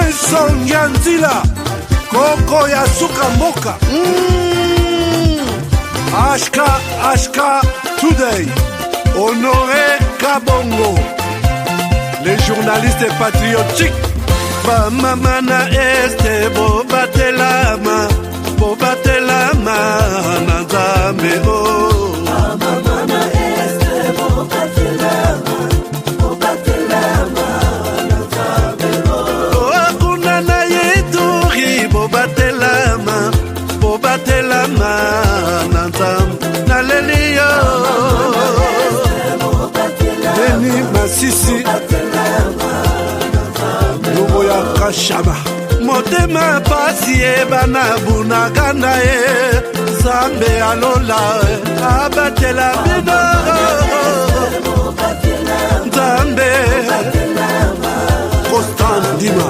Nelson Yanzila Koko ya suka mboka HK Today Honoré Kabongo les journalistes patriotiques Bamamana este bobatelama Nanzambe oh Bamamana este bobatelama Nanzambe oh Akuna na yeturi bobatelama Nanzambe Nalelio Deni Masisi Lugo ya Kashaba Motema pasi ebana bunagana Zambe alola abatela bino Zambe Constant Dima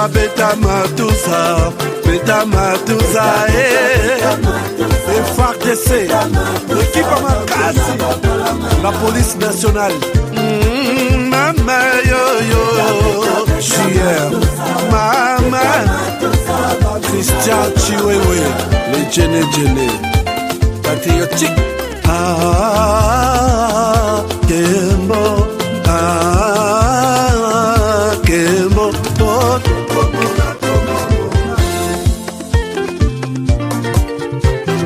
Beta Matusa FARDC l'équipe à Makasi la police nationale Mama yo JR Mama Christian Chiwewe les Djene patriotique Kembo Kembo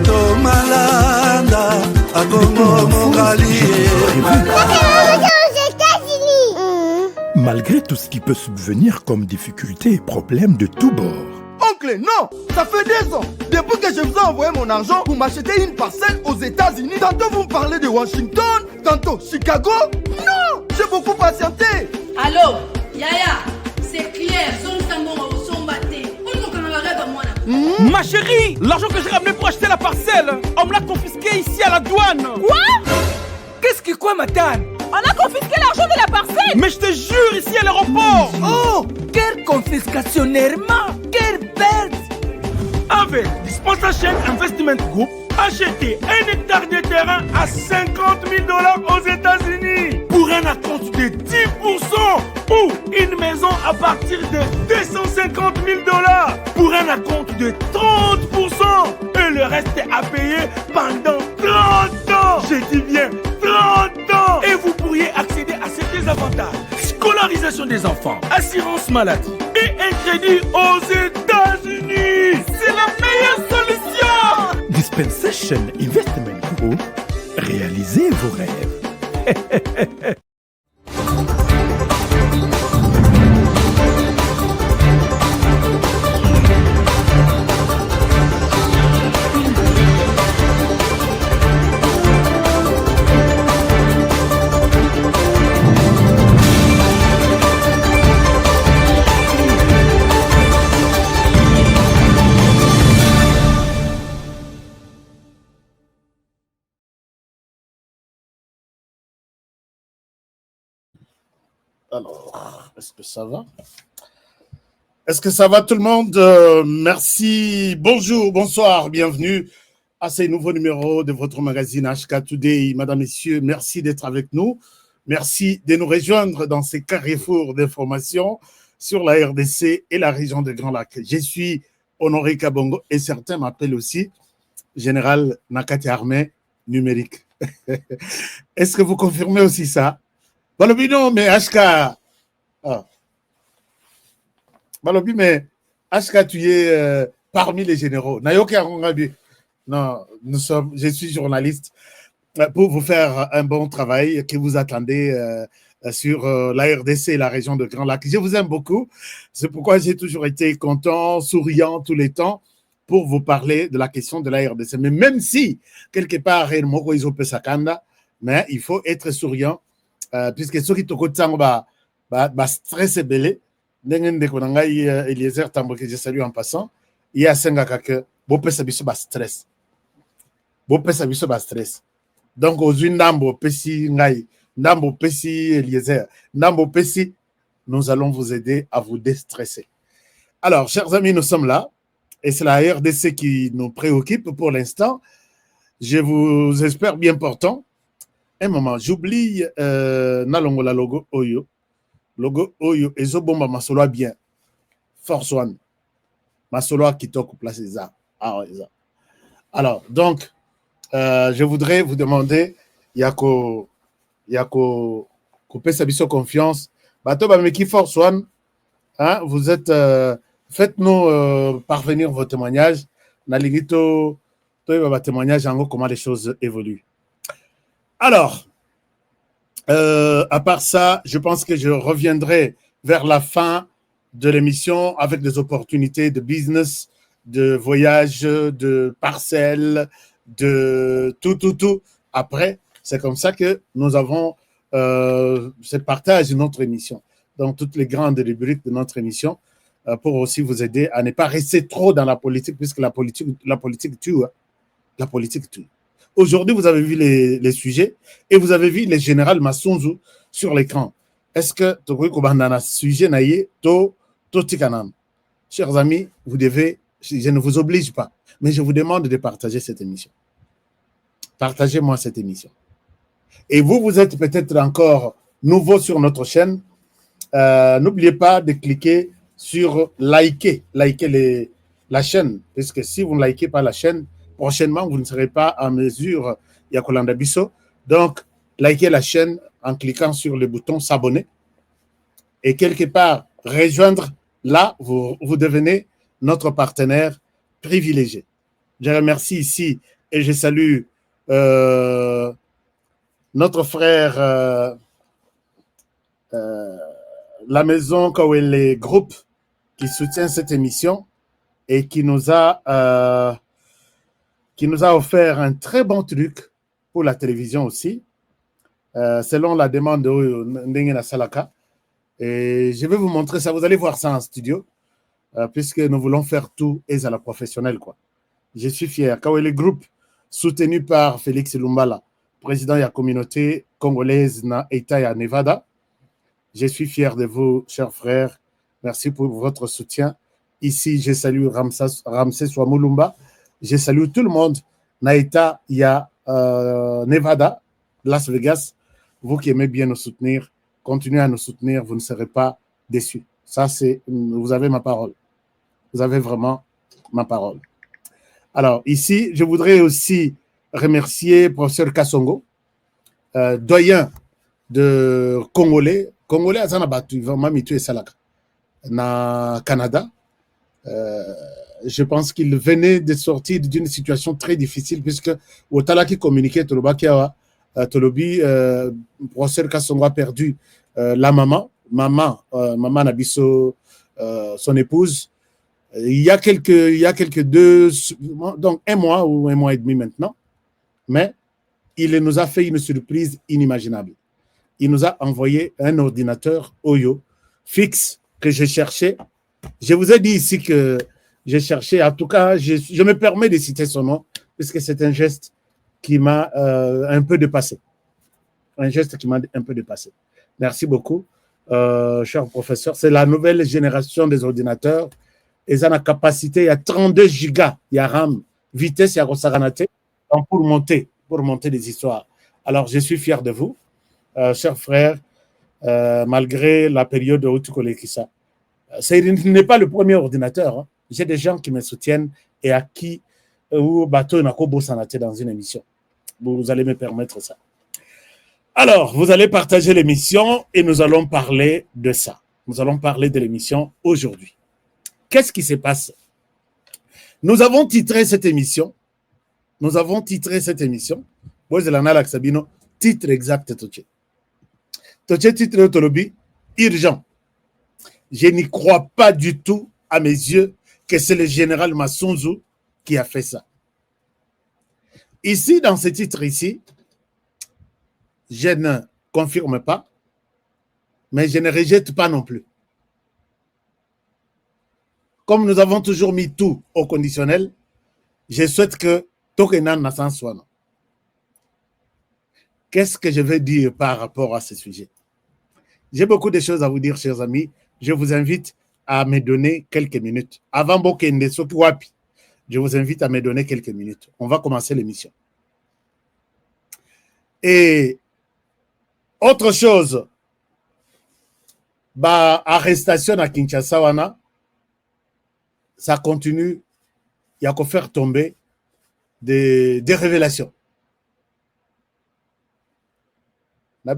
Tomalanda Akongo Mongali Malgré tout ce qui peut subvenir comme difficultés et problèmes de tous bords. Oncle, non! Ça fait 2 ans! Depuis que je vous ai envoyé mon argent pour m'acheter une parcelle aux États-Unis, tantôt vous me parlez de Washington, tantôt Chicago. Non! J'ai beaucoup patienté! Allô? Yaya, c'est clair, Ma chérie, l'argent que j'ai ramené pour acheter la parcelle, on me l'a confisqué ici à la douane. Quoi? Qu'est-ce qui quoi, madame? On a confisqué l'argent de la parcelle. Mais je te jure, ici à l'aéroport. Oh, quelle confiscationnairement, quelle perte. Avec Dispensation Investment Group, achetez 1 hectare de terrain à $50,000 aux États-Unis pour un acompte de 10% ou une maison à partir de $250,000 pour un acompte de 30% et le reste est à payer pendant 30 ans. Je dis bien 30 ans. Et vous pourriez accéder à ces désavantages: scolarisation des enfants, assurance maladie et un crédit aux États-Unis. C'est la meilleure solution. Dispensation Investment Group, réalisez vos rêves. Alors, est-ce que ça va? Est-ce que ça va tout le monde? Merci, bonjour, bonsoir, bienvenue à ce nouveau numéro de votre magazine HK Today. Madame, Messieurs, merci d'être avec nous. Merci de nous rejoindre dans ces carrefours d'informations sur la RDC et la région de Grand Lac. Je suis Honoré Kabongo et certains m'appellent aussi Général Nakati Armée numérique. Est-ce que vous confirmez aussi ça? Balobi non, mais HK. Balobi, mais HK, tu es parmi les généraux. Nayoki Arongabi. Non, je suis journaliste pour vous faire un bon travail que vous attendez sur la RDC et la région de Grand Lac. Je vous aime beaucoup. C'est pourquoi j'ai toujours été content, souriant tous les temps pour vous parler de la question de la RDC. Mais même si, quelque part, mais il faut être souriant. Puisque ceux qui te côtoient stress et belé, Eliezer Tambo que je salue en passant, il y a 5 que bopé sabiso bas stress. Bopé sabiso bas stress. Donc aux une nambo pesi ngai, nambo pesi Eliezer, nambo pesi, nous allons vous aider à vous déstresser. Alors, chers amis, nous sommes là et c'est la RDC qui nous préoccupe pour l'instant. Je vous espère bien portant. Un moment, j'oublie Nalongola logo Oyo. Logo Oyo, et Zobomba Masolo bien. Force One. Ma solo qui toque place ça. Alors, donc, je voudrais vous demander, Yako couper sa biso confiance. Bato Bameki Force One, hein, vous êtes, faites-nous parvenir vos témoignages. Naligito, toi, témoignage en gros comment les choses évoluent. Alors, à part ça, je pense que je reviendrai vers la fin de l'émission avec des opportunités de business, de voyage, de parcelles, de tout. Après, c'est comme ça que nous avons ce partage de notre émission. Donc, toutes les grandes rubriques de notre émission pour aussi vous aider à ne pas rester trop dans la politique, puisque la politique tue. Hein. La politique tue. Aujourd'hui, vous avez vu les sujets et vous avez vu le général Masunzu sur l'écran. Est-ce que tu veux qu'on sujet naïe to tikanam? Chers amis, vous devez, je ne vous oblige pas, mais je vous demande de partager cette émission. Partagez-moi cette émission. Et vous êtes peut-être encore nouveau sur notre chaîne. N'oubliez pas de cliquer sur liker la chaîne, puisque si vous ne likez pas la chaîne, prochainement, vous ne serez pas en mesure, Yakolanda Bisso. Donc, likez la chaîne en cliquant sur le bouton s'abonner et quelque part rejoindre. Là, vous devenez notre partenaire privilégié. Je remercie ici et je salue notre frère, la maison Kawele Group qui soutient cette émission et qui nous a offert un très bon truc pour la télévision aussi, selon la demande de Ndengena Salaka. Et je vais vous montrer ça. Vous allez voir ça en studio, puisque nous voulons faire tout et à la professionnelle, quoi. Je suis fier. Kawele Group, soutenu par Félix Lumbala, président de la communauté congolaise na État à Nevada. Je suis fier de vous, chers frères. Merci pour votre soutien. Ici, je salue Ramsès Swamulumba. Je salue tout le monde. Naïta, il y a Nevada, Las Vegas. Vous qui aimez bien nous soutenir, continuez à nous soutenir, vous ne serez pas déçus. Ça, vous avez ma parole. Vous avez vraiment ma parole. Alors, ici, je voudrais aussi remercier professeur Kassongo, doyen de Congolais à Zanabatu, vraiment Mitu et Salaka, na Canada. Je pense qu'il venait de sortir d'une situation très difficile, puisque au Talaki communiquait, Tolobi, professeur Kassongo a perdu la maman Nabiso, son épouse, il y a quelques donc un mois ou un mois et demi maintenant, mais il nous a fait une surprise inimaginable. Il nous a envoyé un ordinateur Oyo fixe que je cherchais. Je vous ai dit ici que j'ai cherché, en tout cas, je me permets de citer son nom, puisque c'est un geste qui m'a un peu dépassé. Un geste qui m'a un peu dépassé. Merci beaucoup, cher professeur. C'est la nouvelle génération des ordinateurs. Ils ont la capacité, il y a 32 gigas, il y a RAM, vitesse, il y a Rosaganate, pour monter des histoires. Alors, je suis fier de vous, chers frères, malgré la période où tu connais ça. Ce n'est pas le premier ordinateur. Hein. J'ai des gens qui me soutiennent et à qui bateau Nakobo Sanate dans une émission. Vous allez me permettre ça. Alors, vous allez partager l'émission et nous allons parler de ça. Nous allons parler de l'émission aujourd'hui. Qu'est-ce qui se passe? Nous avons titré cette émission. Titre exact. Toche titre Tolobi, urgent. Je n'y crois pas du tout, à mes yeux, que c'est le général Masunzu qui a fait ça. Ici, dans ce titre ici, je ne confirme pas, mais je ne rejette pas non plus. Comme nous avons toujours mis tout au conditionnel, je souhaite que Tokenan Nassan soit. Qu'est-ce que je vais dire par rapport à ce sujet? J'ai beaucoup de choses à vous dire, chers amis. Je vous invite à me donner quelques minutes. Avant Bokende Sokiwapi, je vous invite à me donner quelques minutes. On va commencer l'émission. Et autre chose, arrestation à Kinshasa, ça continue. Il y a qu'à faire tomber des révélations. Bon,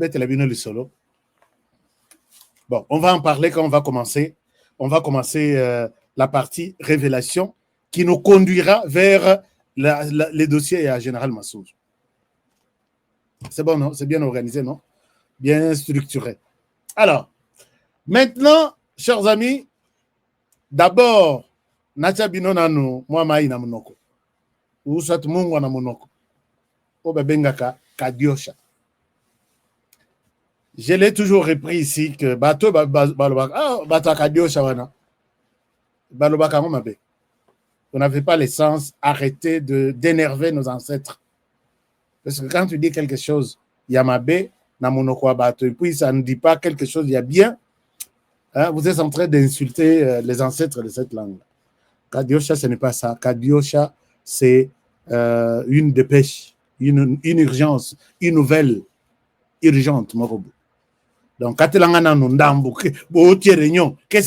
on va en parler quand on va commencer. On va commencer la partie révélation qui nous conduira vers les dossiers à Général Massoud. C'est bon, non? C'est bien organisé, non? Bien structuré. Alors, maintenant, chers amis, d'abord, Nacha Binonano, moi maïna monoko. Ou soit mungu na monoko. Obebengaka Kadiosha. Je l'ai toujours repris ici que bato bato Kadiosha wana. Balobaka ngomabe. On n'avait pas l'essence, arrêtez d'énerver nos ancêtres. Parce que quand tu dis quelque chose, il y a Mabé, na monoko bato, et puis ça ne dit pas quelque chose, il y a bien. Hein, vous êtes en train d'insulter les ancêtres de cette langue. Kadiosha, ce n'est pas ça. Kadiosha, c'est une dépêche, une urgence, une nouvelle urgente, Morobo. Donc, qu'est-ce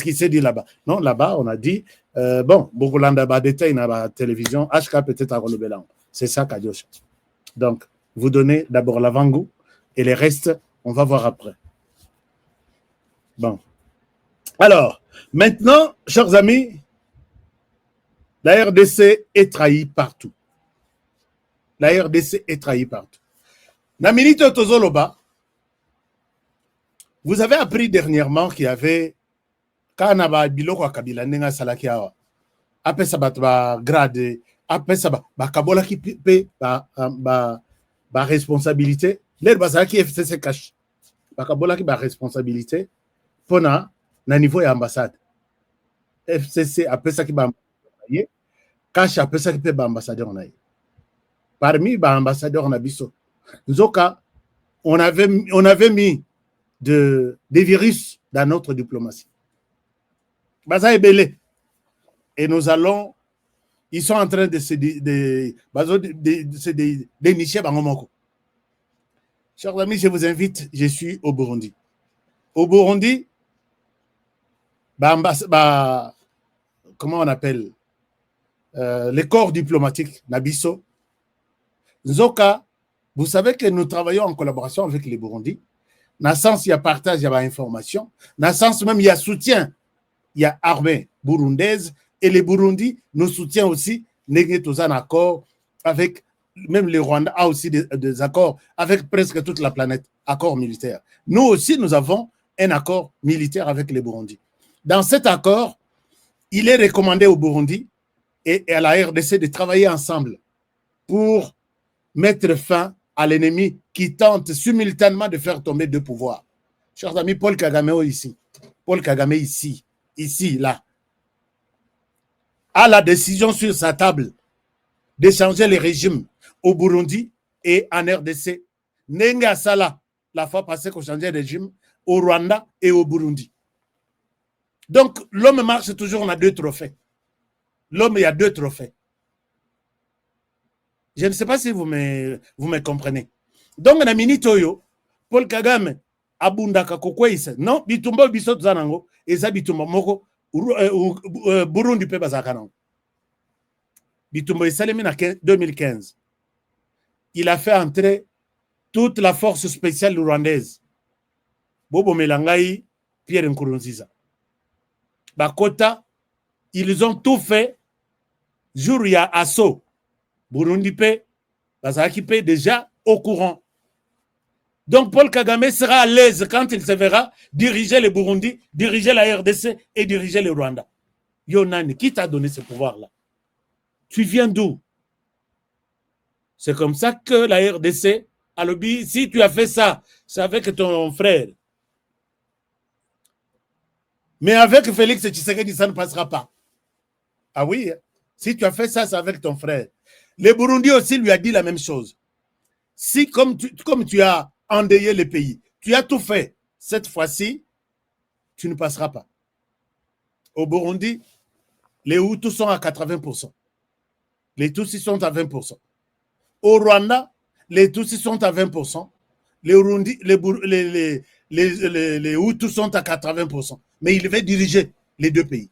qui s'est dit là-bas? Non, là-bas, on a dit, bon, Bogolanda Badete, il a télévision, HK peut-être à Rolobelan. C'est ça, Kadiosha. Donc, vous donnez d'abord l'avant-goût et les restes, on va voir après. Bon. Alors, maintenant, chers amis, la RDC est trahie partout. La RDC est trahie partout. Naminito Tozoloba, vous avez appris dernièrement qu'il y avait Kanaba Biloko Kabila Nenga Salakiawa. Après ça, va grade. Après ça, va Kabola qui paie ba responsabilité. L'air Bazaki FCC cache. Ba Kabola qui ba responsabilité. Pona, na niveau ya ambassade. FCC après ça qui ba cache après ça qui peut ba ambassadeur on a. Parmi les ambassadeurs en Abisso, Nzoka, on avait mis des virus dans notre diplomatie. Baza est belé. Et nous allons, ils sont en train de se dénicher. Chers amis, je vous invite, je suis au Burundi. Au Burundi, comment on appelle les corps diplomatiques, Nabisso, Nzoka, vous savez que nous travaillons en collaboration avec les Burundi. Dans le sens, il y a partage, il y a information. Dans le sens même, il y a soutien. Il y a armée burundaise et les Burundi nous soutiennent aussi. Nous avons un accord avec, même le Rwanda a aussi des accords avec presque toute la planète, accords militaires. Nous aussi, nous avons un accord militaire avec les Burundi. Dans cet accord, il est recommandé au Burundi et à la RDC de travailler ensemble pour mettre fin à l'ennemi qui tente simultanément de faire tomber deux pouvoirs. Chers amis, Paul Kagame ici, Paul Kagame ici, là, a la décision sur sa table de changer les régimes au Burundi et en RDC. Nenga Sala, la fois passée qu'on changeait de régime au Rwanda et au Burundi. Donc, l'homme marche toujours, on a deux trophées. L'homme, il y a deux trophées. Je ne sais pas si vous me comprenez. Donc, na minitoyo, Paul Kagame, abundaka kokweisa. Non, bitumba biso zanango, eza bitumba moko, Burundi pe bazakanango. Bitumba isalemi na 2015. Il a fait entrer toute la force spéciale rwandaise. Bobo Melangai, Pierre Nkurunziza. Bakota, ils ont tout fait. Jour il y a assaut. Burundi P, Bazaki P déjà au courant. Donc Paul Kagame sera à l'aise quand il se verra diriger le Burundi, diriger la RDC et diriger le Rwanda. Yonani, qui t'a donné ce pouvoir-là? Tu viens d'où? C'est comme ça que la RDC a lobby. Si tu as fait ça, c'est avec ton frère. Mais avec Félix Tshisekedi, ça ne passera pas. Ah oui, si tu as fait ça, c'est avec ton frère. Le Burundi aussi lui a dit la même chose. Si, comme tu as endeuillé le pays, tu as tout fait, cette fois-ci, tu ne passeras pas. Au Burundi, les Hutus sont à 80%. Les Tutsis sont à 20%. Au Rwanda, les Tutsis sont à 20%. Les Hutus sont à 80%. Mais il va diriger les deux pays.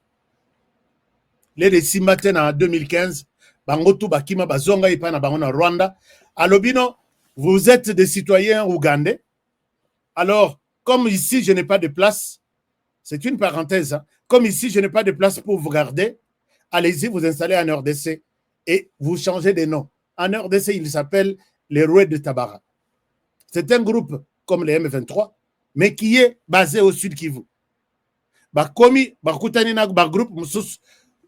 les récits matin en 2015, Bangotu Bakima Bazonga Ipana Bangona Rwanda. Alobino, vous êtes des citoyens ougandais. Alors, comme ici, je n'ai pas de place, c'est une parenthèse, hein, comme ici, je n'ai pas de place pour vous garder, allez-y, vous installez en RDC et vous changez de nom. En RDC, il s'appelle les Rouets de Tabara. C'est un groupe comme les M23, mais qui est basé au sud Kivu. Bakomi, Bakutani groupe,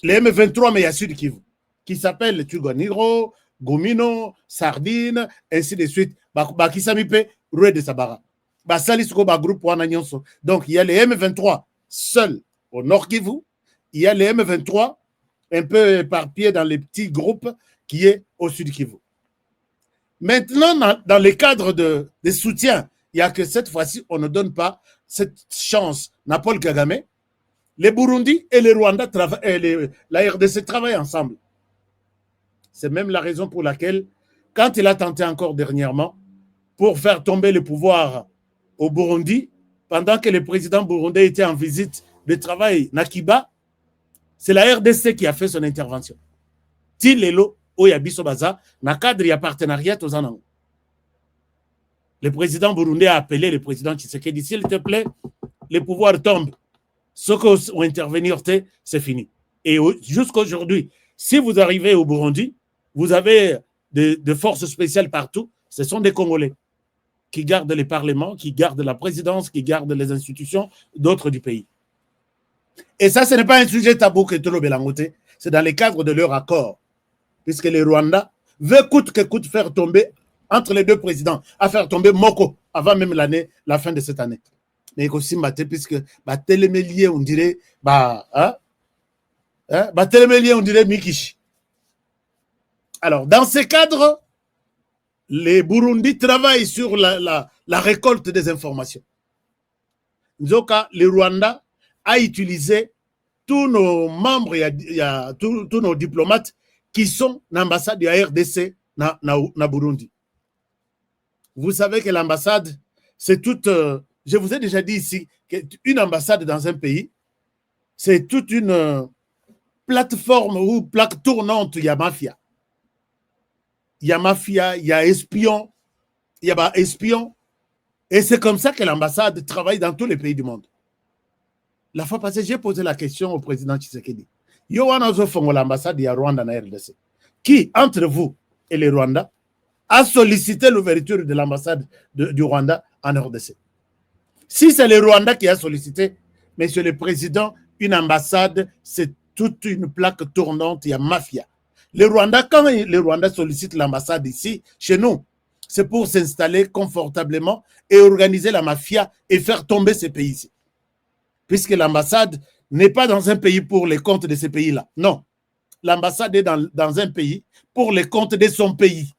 les M23, mais il y a sud Kivu, qui s'appelle Tugoniro, Gomino, Sardine, ainsi de suite. Bakisamipe, Rouets de Tabara. Donc, il y a les M23 seuls au nord Kivu, il y a les M23 un peu éparpillés dans les petits groupes qui est au sud Kivu. Maintenant, dans le cadre des soutiens, il n'y a que cette fois-ci, on ne donne pas cette chance. Paul Kagame, les Burundi et les Rwanda, la RDC travaillent ensemble. C'est même la raison pour laquelle, quand il a tenté encore dernièrement, pour faire tomber le pouvoir au Burundi, pendant que le président burundais était en visite de travail Nakiba, c'est la RDC qui a fait son intervention. Tilelo Oyabiso Baza, na cadre y a partenariat aux Anang. Le président burundais a appelé le président Tshisekedi, s'il te plaît, les pouvoirs tombent. Ceux qui vont intervenir, c'est fini. Et jusqu'à aujourd'hui, si vous arrivez au Burundi, vous avez de forces spéciales partout, ce sont des Congolais qui gardent les parlements, qui gardent la présidence, qui gardent les institutions d'autres du pays. Et ça, ce n'est pas un sujet tabou que tout le Bélangote, c'est dans le cadre de leur accord. Puisque les Rwandais veulent coûte que coûte faire tomber, entre les deux présidents, à faire tomber Moko, avant même la fin de cette année. Mais aussi, puisque télémélier, on dirait, télémélier, on dirait Mikish. Alors, dans ce cadre, les Burundi travaillent sur la récolte des informations. Nzoka, le Rwanda a utilisé tous nos membres, tous nos diplomates qui sont dans l'ambassade de la RDC na Burundi. Vous savez que l'ambassade, c'est toute... je vous ai déjà dit ici qu'une ambassade dans un pays, c'est toute une plateforme ou plaque tournante, il y a mafia. Il y a mafia, il y a espion, il y a espion. Et c'est comme ça que l'ambassade travaille dans tous les pays du monde. La fois passée, j'ai posé la question au président Tshisekedi. Yohana Zofongo, l'ambassade de Rwanda na RDC. Qui, entre vous et les Rwandais, a sollicité l'ouverture de l'ambassade du Rwanda en RDC? Si c'est le Rwanda qui a sollicité, monsieur le président, une ambassade, c'est toute une plaque tournante, il y a mafia. Les Rwandais, quand les Rwandais sollicitent l'ambassade ici, chez nous, c'est pour s'installer confortablement et organiser la mafia et faire tomber ces pays-ci. Puisque l'ambassade n'est pas dans un pays pour les comptes de ces pays-là. Non. L'ambassade est dans un pays pour les comptes de son pays.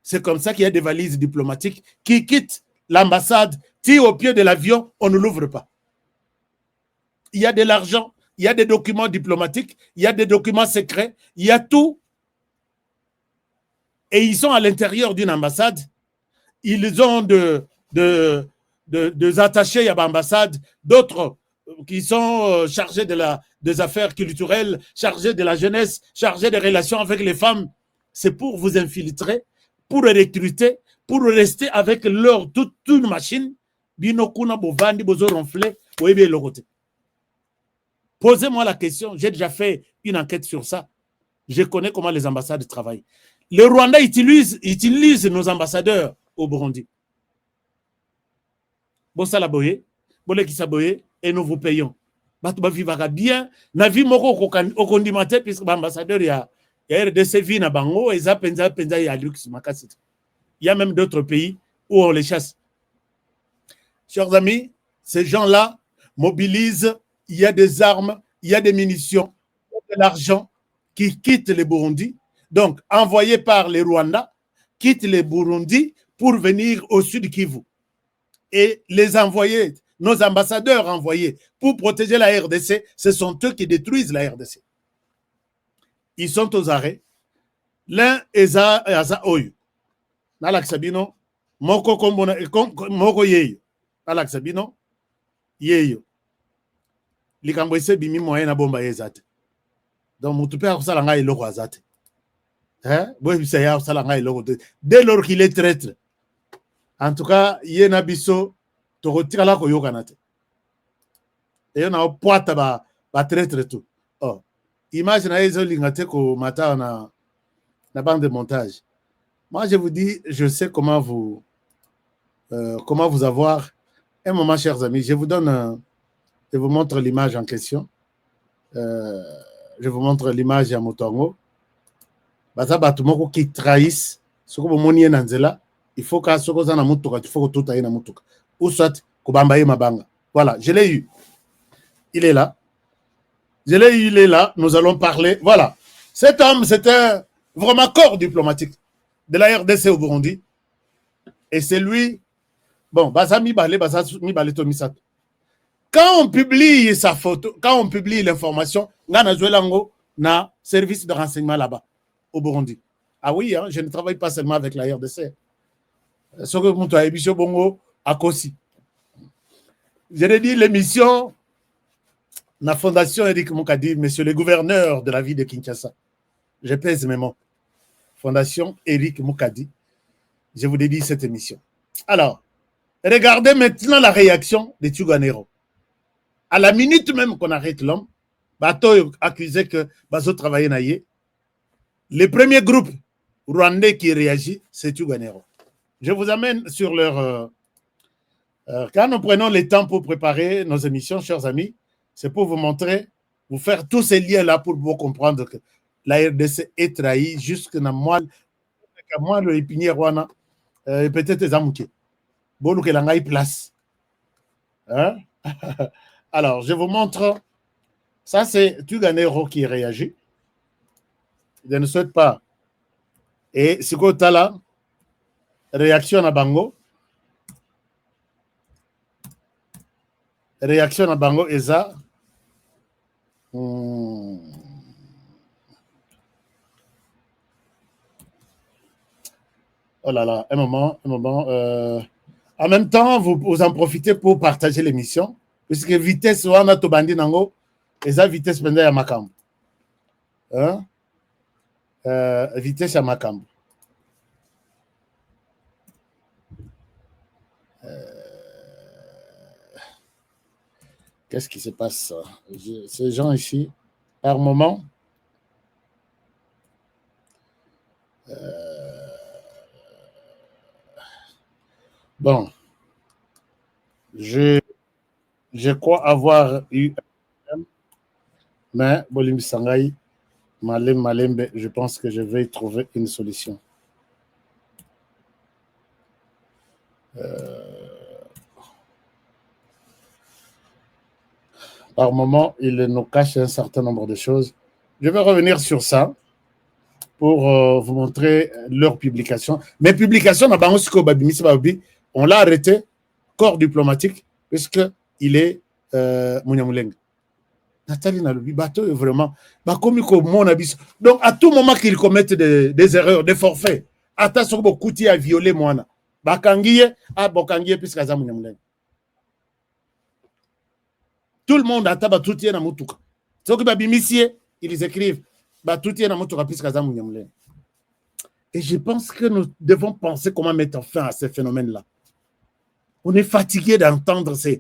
C'est comme ça qu'il y a des valises diplomatiques qui quittent l'ambassade. Si au pied de l'avion, on ne l'ouvre pas. Il y a de l'argent, il y a des documents diplomatiques, il y a des documents secrets, il y a tout. Et ils sont à l'intérieur d'une ambassade. Ils ont des attachés à l'ambassade, d'autres qui sont chargés des affaires culturelles, chargés de la jeunesse, chargés des relations avec les femmes. C'est pour vous infiltrer, pour recruter, pour rester avec leur toute une machine. Posez-moi la question, j'ai déjà fait une enquête sur ça. Je connais comment les ambassades travaillent. Les Rwandais utilisent nos ambassadeurs au Burundi. Bossala boye, boleki saboye, et nous vous payons. Batouba vivara bien, na vie moko okondimate puisque l'ambassadeur ya RDC vit na bango, et ça penza ya luxe makasi. Il y a même d'autres pays où on les chasse. Chers amis, ces gens-là mobilisent, il y a des armes, il y a des munitions, de l'argent qui quitte le Burundi, donc envoyé par les Rwandais, quitte le Burundi pour venir au sud Kivu. Et les envoyés, nos ambassadeurs envoyés pour protéger la RDC, ce sont eux qui détruisent la RDC. Ils sont aux arrêts. L'un est à Oyo. Nalaksabino, Moko Yeyo. Nalaksabino, Yeyo. Likambo ese bimi moyen na bomba yezate. Donc, mon père, ça l'a eu azate. Hein? Dès lors qu'il est traître. En tout cas, il y a un abisso, tu retires là, il y a et on a un poids à traître tout. Oh, imagine, il y a un matin dans la bande de montage. Moi, je vous dis, je sais comment vous avoir. Un moment, chers amis, je vous montre l'image en question. Je vous montre l'image à Motongo. Baza batumoko qui trahissent ce que vous monniez nanzela. Il faut qu'à ce que na mutuka, il faut que tout aille na mutuka. Ou soit kubamba mabanga. Voilà, je l'ai eu. Il est là. Je l'ai eu, il est là. Nous allons parler. Voilà. Cet homme, c'était vraiment corps diplomatique de la RDC au Burundi. Et c'est lui. Bon, baza mi balé tomisato. Quand on publie sa photo, quand on publie l'information, ngana zuelango na service de renseignement là-bas au Burundi. Ah oui, hein, je ne travaille pas seulement avec la RDC. Ce que vous avez vu Bongo à Kossi. Je l'ai dit, l'émission, la fondation Eric Moukadi, monsieur le gouverneur de la ville de Kinshasa. Je pèse mes mots. Fondation Eric Moukadi. Je vous dédie cette émission. Alors, regardez maintenant la réaction de Tuganero. À la minute même qu'on arrête l'homme, Bato accusé que Bazo travaillait naïe. Le premier groupe rwandais qui réagit, c'est Tuganero. Je vous amène sur leur... quand nous prenons le temps pour préparer nos émissions, chers amis, c'est pour vous montrer, vous faire tous ces liens-là pour vous comprendre que la RDC est trahie jusqu'à moi, le épinier Rwanda, peut-être les amouqués. Bon, que l'angaï place. Hein? Alors, je vous montre. Ça, c'est Tuganero qui réagit. Je ne souhaite pas. Et ce côté-là, réaction à Bango. Réaction à Bango et ça. Oh là là, un moment. En même temps, vous en profitez pour partager l'émission. Puisque vitesse, on a tout bandit nango. Et ça, vitesse, pendant à Makam. Hein? Vitesse à Makam. Qu'est-ce qui se passe? Ces gens ici, par moment, bon, je crois avoir eu, mais Bolim Sangai, Malembe, je pense que je vais y trouver une solution. Par moment, il nous cache un certain nombre de choses. Je vais revenir sur ça pour vous montrer leur publication. Mes publications, on l'a arrêté, corps diplomatique, puisqu'il est Mouniamouleng. Nathalie Nalobi, bateau est vraiment. Donc, à tout moment qu'ils commettent des erreurs, des forfaits, attention, Kouti a violé Moana. Bakangiye, puisqu'il y a Mouniamouleng. Tout le monde a tabatouti na mutuka. Ceux qui babimissier, ils écrivent batouti na mutuka puisque ça Mouniamouleng. Et je pense que nous devons penser comment mettre fin à ces phénomènes-là. On est fatigué d'entendre ces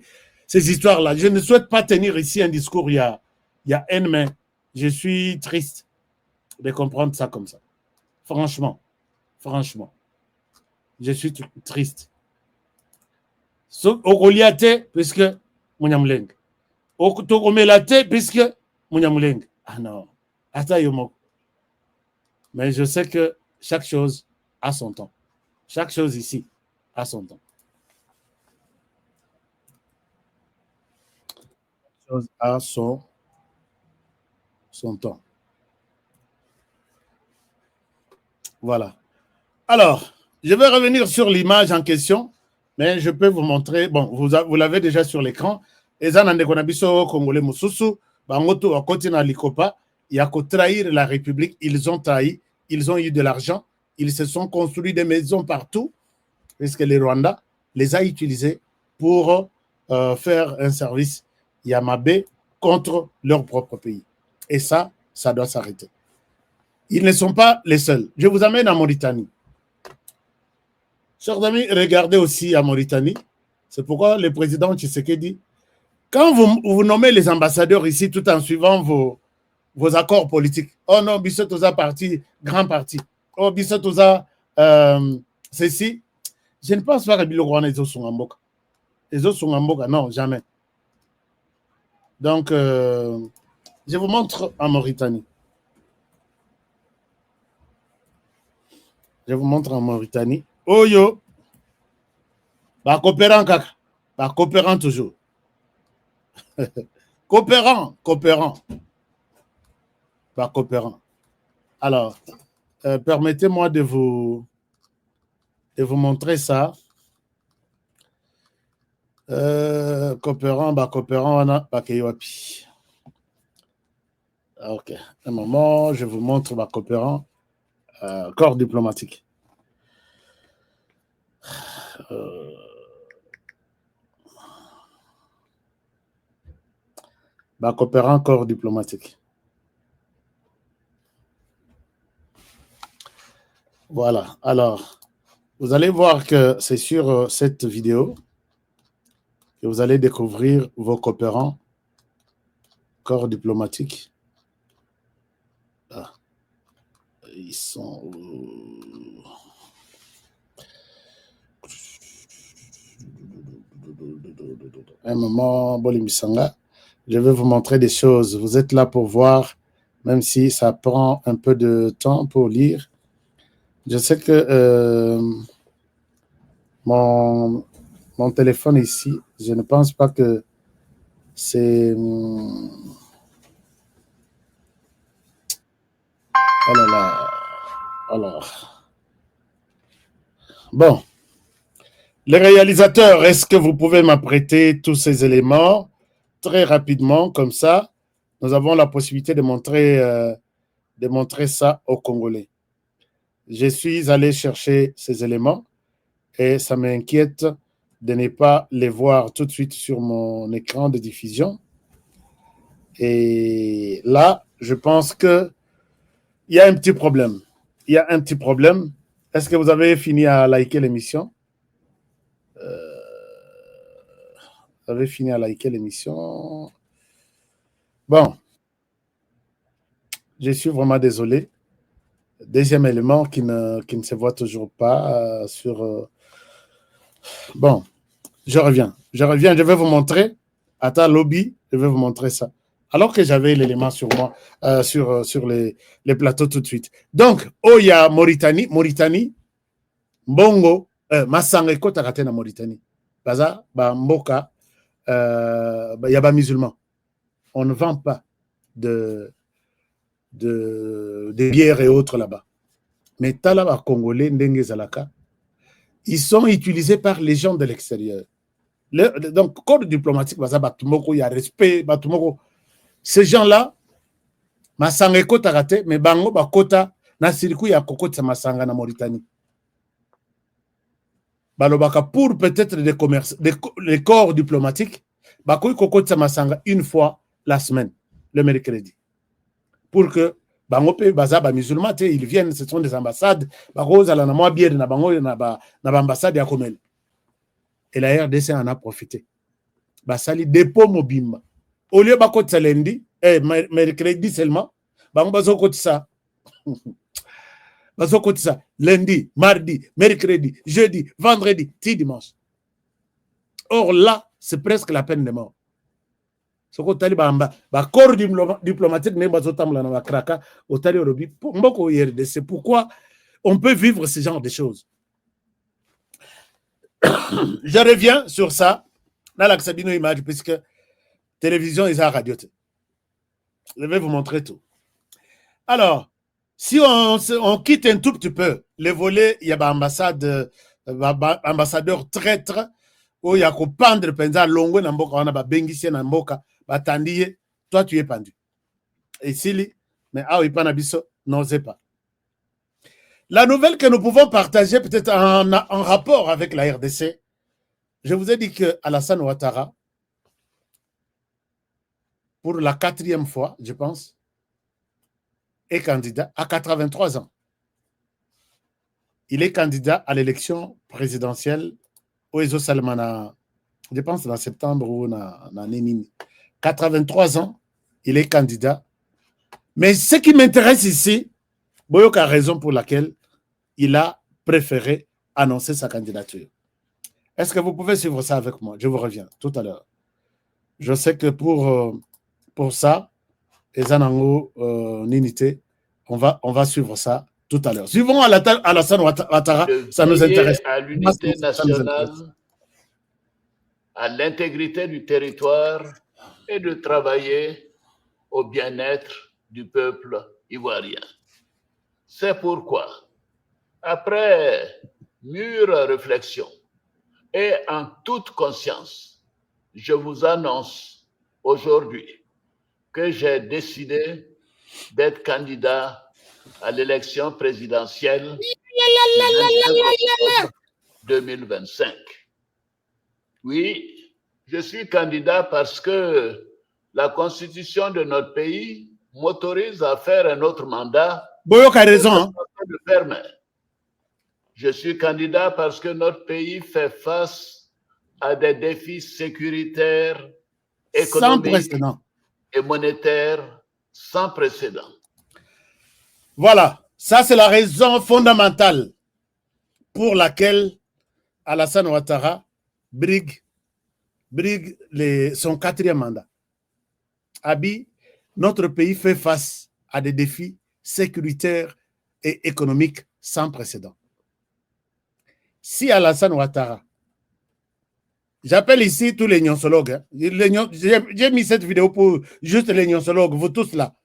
histoires-là. Je ne souhaite pas tenir ici un discours, il y a haine, mais je suis triste de comprendre ça comme ça. Franchement, je suis triste. Au Goliath, puisque Mouniamouleng. Au Melate, puisque Mouniamouleng. Ah non, attends, Yomo. Mais je sais que chaque chose a son temps. Chaque chose ici a son temps. Chaque chose a son temps. Voilà. Alors, je vais revenir sur l'image en question, mais je peux vous montrer. Bon, vous l'avez déjà sur l'écran. Et ça, Congolais Moussousou, Bangoto a continué à l'Ikopa, il y a qu'à trahir la République, ils ont trahi, ils ont eu de l'argent, ils se sont construits des maisons partout, puisque les Rwandais les a utilisés pour faire un service Yamabé contre leur propre pays. Et ça, ça doit s'arrêter. Ils ne sont pas les seuls. Je vous amène en Mauritanie. Chers amis, regardez aussi en Mauritanie. C'est pourquoi le président Tshisekedi, quand vous nommez les ambassadeurs ici tout en suivant vos accords politiques, oh non, Bissot-Toza parti, grand parti. Oh, Bissot-Toza, ceci, je ne pense pas que Bilogouane est au Sungamboka. Les autres sont en Mboka, non, jamais. Donc, je vous montre en Mauritanie. Je vous montre en Mauritanie. Oh yo, bah coopérant kaka, bah coopérant toujours. coopérant, bah coopérant. Alors, permettez-moi de vous montrer ça. Coopérant, bah on a bah Keyoapi. Ok, un moment, je vous montre bah coopérant. Corps diplomatique. Coopérant corps diplomatique. Voilà. Alors, vous allez voir que c'est sur cette vidéo que vous allez découvrir vos coopérants corps diplomatique. Ah. Ils sont... Un moment, Bolimisanga, je vais vous montrer des choses. Vous êtes là pour voir, même si ça prend un peu de temps pour lire. Je sais que mon téléphone ici, je ne pense pas que c'est... Oh là là. Alors. Bon. Les réalisateurs, est-ce que vous pouvez m'apprêter tous ces éléments très rapidement, comme ça, nous avons la possibilité de montrer ça aux Congolais. Je suis allé chercher ces éléments et ça m'inquiète de ne pas les voir tout de suite sur mon écran de diffusion. Et là, je pense que il y a un petit problème. Est-ce que vous avez fini à liker l'émission? Vous avez fini à liker l'émission? Bon. Je suis vraiment désolé. Deuxième élément qui ne se voit toujours pas sur... Bon, je reviens. Je vais vous montrer. À ta lobby, je vais vous montrer ça. Alors que j'avais l'élément sur moi, sur les plateaux tout de suite. Donc, Oya Mauritanie, Mbongo, Masanga Kota Katena Mauritanie. Baza, Mboka, Yaba musulman. On ne vend pas de bières et autres là-bas. Mais Talaba Congolais, Ndenge Zalaka, ils sont utilisés par les gens de l'extérieur. Donc, corps diplomatique, il y a respect, Batumoko. Ces gens-là, Masanga Kota Kate, mais Bango Bakota, Nasiriku ya Kokota Masanga na Mauritanie. Balobaka pour peut-être les corps diplomatiques, Bakoui Kokota Masanga une fois la semaine, le mercredi. Pour que Bangope Bazaba musulmans, ils viennent, ce sont des ambassades, Barosa la Namoa Bière na Bango na ambassade ya Komel. Et la RDC en a profité. Basali dépôt Mobimba. Au lieu de lundi, mercredi seulement, Bango Bazo Kotisa. Bazo Kotisa. Lundi, mardi, mercredi, jeudi, vendredi, dimanche. Or là, c'est presque la peine de mort. Ce qu'on t'a dit, corps diplomatique, c'est pourquoi on peut vivre ce genre de choses. Je reviens sur ça dans l'accès image, puisque télévision est à radio. Je vais vous montrer tout. Alors, si on quitte un tout petit peu les volets, il y a ambassadeur traître, où il y a qu'on pendre penza longo na mboka wana ba bengisie na mboka batandie, toi tu es pendu. Et si mais ah pas nabiso n'osez pas. La nouvelle que nous pouvons partager peut-être en rapport avec la RDC, je vous ai dit que Alassane Ouattara, pour la 4e fois, je pense, est candidat à 83 ans. Il est candidat à l'élection présidentielle au Ezo Salmana, je pense en septembre ou en Nénini. 83 ans, il est candidat. Mais ce qui m'intéresse ici, Boyok a raison pour laquelle il a préféré annoncer sa candidature. Est-ce que vous pouvez suivre ça avec moi? Je vous reviens tout à l'heure. Je sais que pour ça, Ezanango Ninité, on va suivre ça tout à l'heure. Suivons Alassane Ouattara, ça nous intéresse. À l'unité nationale, à l'intégrité du territoire et de travailler au bien-être du peuple ivoirien. C'est pourquoi, après mûre réflexion et en toute conscience, je vous annonce aujourd'hui que j'ai décidé d'être candidat à l'élection présidentielle 2025. Oui, je suis candidat parce que la constitution de notre pays m'autorise à faire un autre mandat. Boyok a raison. Je suis candidat parce que notre pays fait face à des défis sécuritaires, économiques et monétaires sans précédent. Voilà, ça c'est la raison fondamentale pour laquelle Alassane Ouattara brigue son 4e mandat. Abi, notre pays fait face à des défis sécuritaires et économiques sans précédent. Si Alassane Ouattara, j'appelle ici tous les gnoncologues, hein, j'ai mis cette vidéo pour juste les gnoncologues, vous tous là,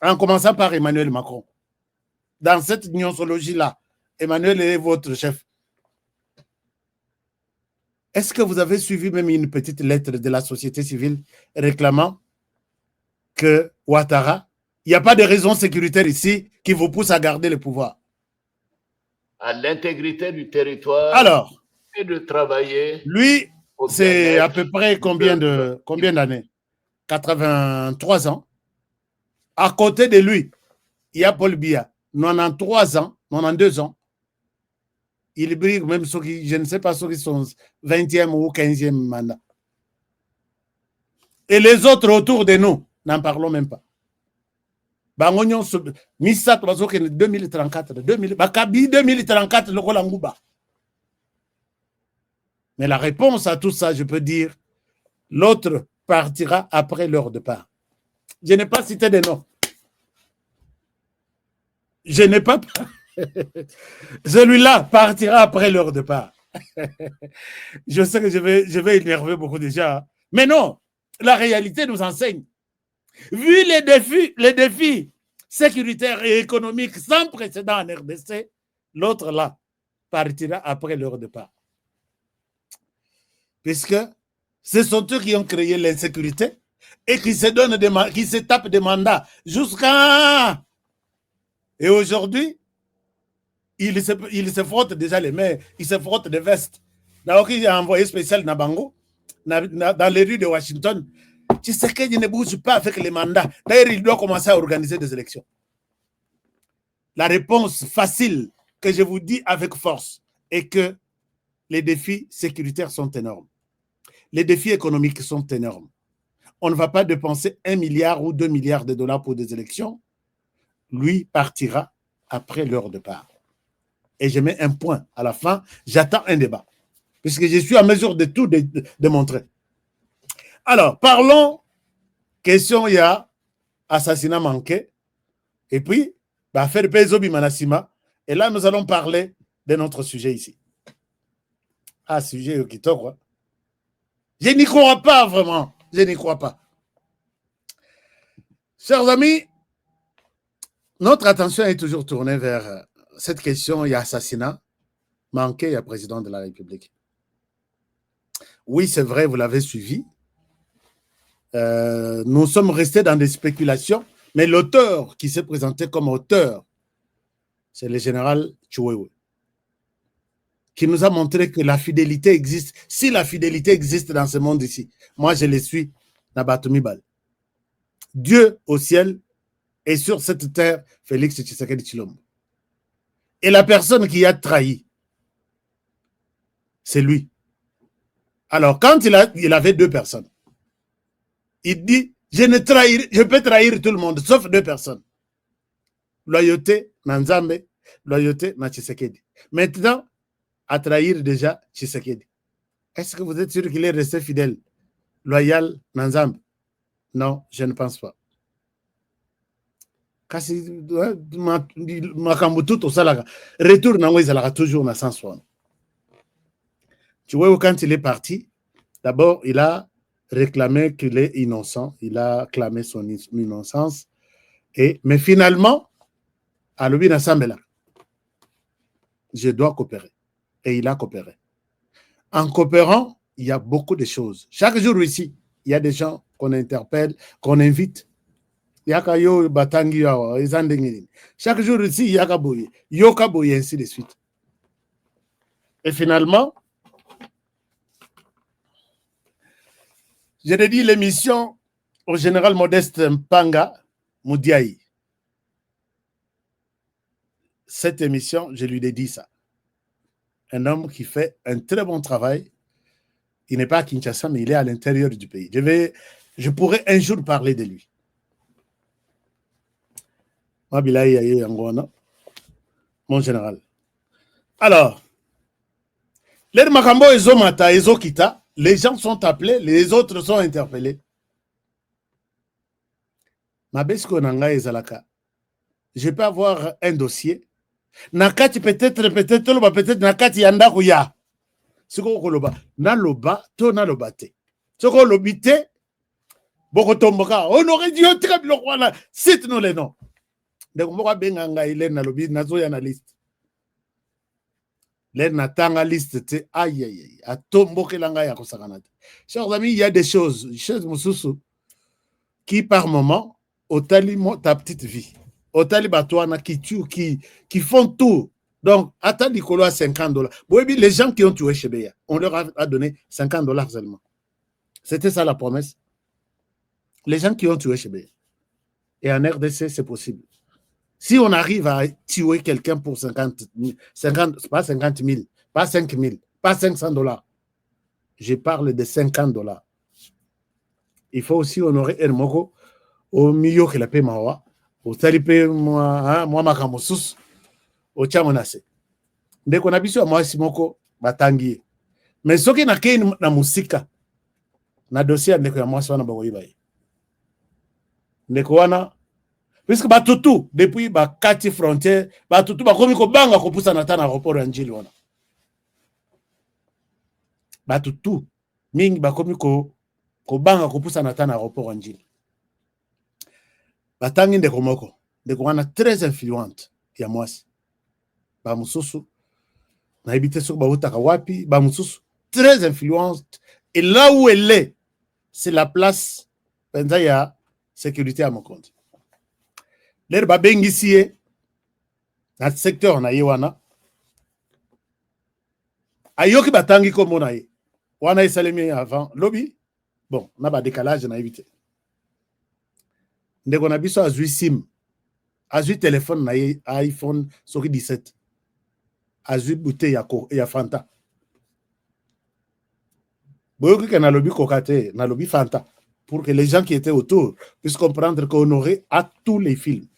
en commençant par Emmanuel Macron. Dans cette gnoncologie-là, Emmanuel est votre chef. Est-ce que vous avez suivi même une petite lettre de la société civile réclamant que Ouattara, il n'y a pas de raison sécuritaire ici qui vous pousse à garder le pouvoir? À l'intégrité du territoire. Alors, et de travailler. Lui, c'est à peu près combien d'années? 83 ans. À côté de lui, il y a Paul Biya, 93 ans, 92 ans. Il brigue même ceux qui, je ne sais pas, ceux qui sont 20e ou 15e mandat. Et les autres autour de nous, n'en parlons même pas. Bangonion, Missa, 2034, 2034, le Rolangouba. Mais la réponse à tout ça, je peux dire, l'autre partira après leur départ. Je n'ai pas cité des noms. Je n'ai pas... Celui-là partira après leur départ. Je sais que je vais énerver beaucoup déjà. Mais non, la réalité nous enseigne. Vu les défis sécuritaires et économiques sans précédent en RDC, l'autre là partira après leur départ. Puisque ce sont eux qui ont créé l'insécurité et qui se tapent des mandats jusqu'à... Et aujourd'hui, ils se frottent déjà les mains, ils se frottent des vestes. D'abord, il a envoyé spécial Nabango, dans les rues de Washington. Tu sais qu'il ne bouge pas avec les mandats. D'ailleurs, il doit commencer à organiser des élections. La réponse facile que je vous dis avec force est que les défis sécuritaires sont énormes. Les défis économiques sont énormes. On ne va pas dépenser 1 milliard ou 2 milliards de dollars pour des élections. Lui partira après leur départ. Et je mets un point à la fin. J'attends un débat. Puisque je suis en mesure de tout démontrer. Alors, parlons. Question, il y a assassinat manqué. Et puis, affaire Pezobi Manassima. Et là, nous allons parler de notre sujet ici. Ah, sujet Yokito, quoi. Je n'y crois pas vraiment. Je n'y crois pas. Chers amis, notre attention est toujours tournée vers cette question. Il y a assassinat manqué, il y a président de la République. Oui, c'est vrai, vous l'avez suivi. Nous sommes restés dans des spéculations, mais l'auteur qui s'est présenté comme auteur, c'est le général Tchouéoué, qui nous a montré que la fidélité existe. Si la fidélité existe dans ce monde ici, moi je le suis, Nabatomibal. Dieu au ciel Et sur cette terre, Félix Tshisekedi Tshilombo. Et la personne qui a trahi, c'est lui. Alors, quand il avait 2 personnes, il dit, je peux trahir tout le monde, sauf 2 personnes. Loyauté, Nanzambe, loyauté, na Tshisekedi. Maintenant, à trahir déjà Tshisekedi. Est-ce que vous êtes sûr qu'il est resté fidèle, loyal, Nanzambe? Non, je ne pense pas. Retour dans toujours dans sens. Tu vois, quand il est parti, d'abord, il a réclamé qu'il est innocent. Il a clamé son innocence. Mais finalement, à l'objet d'Assemblée, je dois coopérer. Et il a coopéré. En coopérant, il y a beaucoup de choses. Chaque jour ici, il y a des gens qu'on interpelle, qu'on invite. Chaque jour ici, il y a Kaboye, Yokaboye, ainsi de suite. Et finalement, je dédie l'émission au général Modeste Mpanga Moudiaï. Cette émission, je lui dédie ça. Un homme qui fait un très bon travail. Il n'est pas à Kinshasa, mais il est à l'intérieur du pays. Je pourrais un jour parler de lui. Mon général. Alors, les gens sont appelés, les autres sont interpellés. Je peux avoir un dossier. Nakati peut-être nakati yanda kuya. Siko koloba na loba to na lobate. Siko lobite boko tomboka on aurait dit on très bien voilà cite nous les noms. Donc moi benganga ile na lobi nazo ya na liste. Les natanga liste te aïe aïe a tomboke langa ya kosakana. Chers amis, il y a des choses mususu qui par moment au talimo ta petite vie. Au Talibatoana qui font tout. Donc, attends Nicolo à $50. Les gens qui ont tué Chebeya, on leur a donné $50 seulement. C'était ça la promesse. Les gens qui ont tué Chebeya. Et en RDC, c'est possible. Si on arrive à tuer quelqu'un pour 50, pas 50 000, pas 5 000, pas $500, je parle de $50. Il faut aussi honorer Hermoko au milieu que la paix mawa. Au talipe moi makamosus au chamonase ndeko na biso moi simoko batangi mais soki na kei na musika na dossier ndeko ya moi wana bakoyiba ndeko wana puisque batutu depuis bakati frontière batutu bakomi ko banga ko pusa na tana aéroport ya njili wana batutu mingi bakomi ko banga ko pusa na tana aéroport ya njili. Batangi ndeko moko ndeko wana très influente ya mwasi ba mususu na ibite soko bautaka wapi ba mususu très influente et là où elle est c'est la place penza ya sécurité à Mokonzi l'air ba bengisie na secteur na yewana ayoki batangi ko mona ye wana esalemi avant lobby bon na ba décalage na ibite ndeko na biso azui sim azui téléphone na iPhone soki 17 azui bouteille ya Fanta boyoki ke na lobby kokate na lobby Fanta pour que les gens qui étaient autour puissent comprendre qu'on aurait à tous les films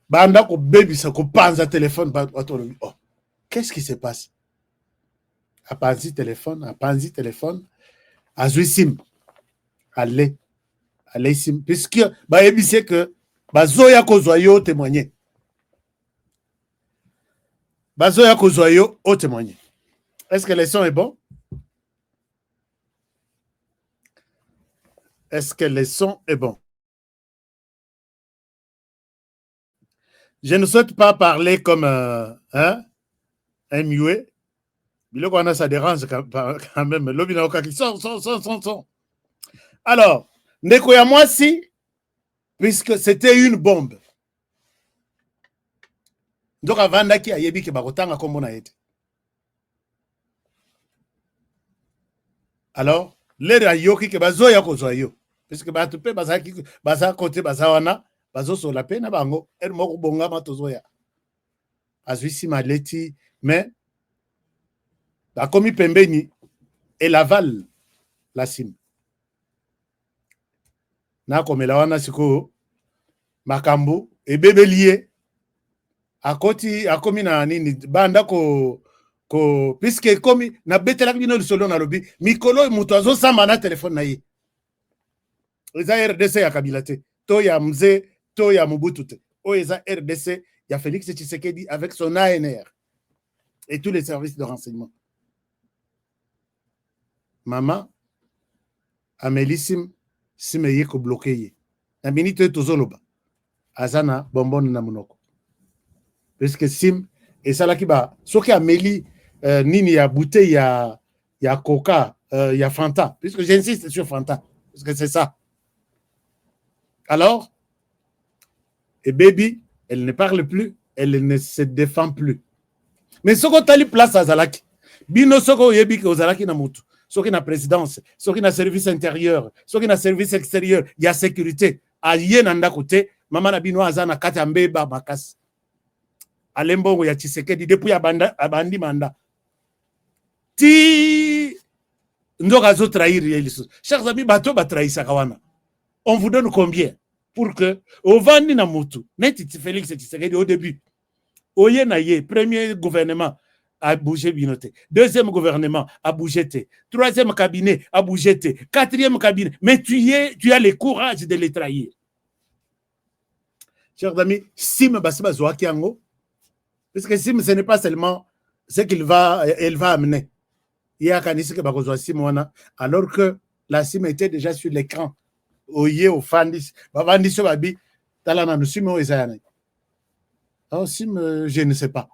banda ko baby sa ko panza téléphone oh qu'est-ce qui se passe a panzi téléphone azui sim allez sim puisque ba ebise que bazoya kozwa yo témoigner bazoya kozwa yo au témoigner. Est-ce que le son est bon? Est-ce que le son est bon? Je ne souhaite pas parler comme un muet. Mais ça dérange quand même. L'obinaoka qui son. Alors, ndeko ya mwasi, puisque c'était une bombe. Donc, avant d'aki ayebi ke bakotanga kombo na ete. Alors, l'air ayoki ke bazoya kozwa yo. parce que bato pe baza côté baza wana bazo sola pe na bango el moko bonga matozoya azwisi maleti mais bakomi pembeni et l'aval la sim na komela wana siko makambo ebebelie akomi na nini banda ko puisque komi na betela bino lisolo na lobi mikolo muto azosamba na telefone na ye eza RDC ya Kabila te to ya mzee to ya Mobutu te o eza RDC ya Félix Tshisekedi avec son ANR et tous les services de renseignement. Maman Amélie sim ye ko bloquer ye na minute tozoloba azana bonbon na monoko parce que sim et ça là qui ba soki Amélie nini ya bouteille ya Coca ya Fanta puisque j'insiste sur Fanta parce que c'est ça. Alors et baby elle ne parle plus, elle ne se défend plus. Mais ce qu'on tali place à Zalaki bino soko yebi ke ozalaki na mutu soki na présidence soki na service intérieur soki na service extérieur ya sécurité aye na ndako te mama na bino azana kati ya mbeba makasi alembongo ya Tshisekedi depuis abandi manda ti ndoka zo trahir yeliso. Chers amis, bato ba trahisa kawana. On vous donne combien pour que au vandi na mutu neti Félix Tshisekedi au début oye na ye premier gouvernement a bougé binoté, deuxième gouvernement a bougé té, troisième cabinet a bougé té, quatrième cabinet, mais tu as le courage de les trahir. Chers amis, sim basiba zoaki yango parce que sim ce n'est pas seulement ce qu'elle va amener. Il y a kanisi ke bakozwa sim wana alors que la sim était déjà sur l'écran. Oye au fandis, bavandi so babi talana no sim o ezana. Oh sim je ne sais pas.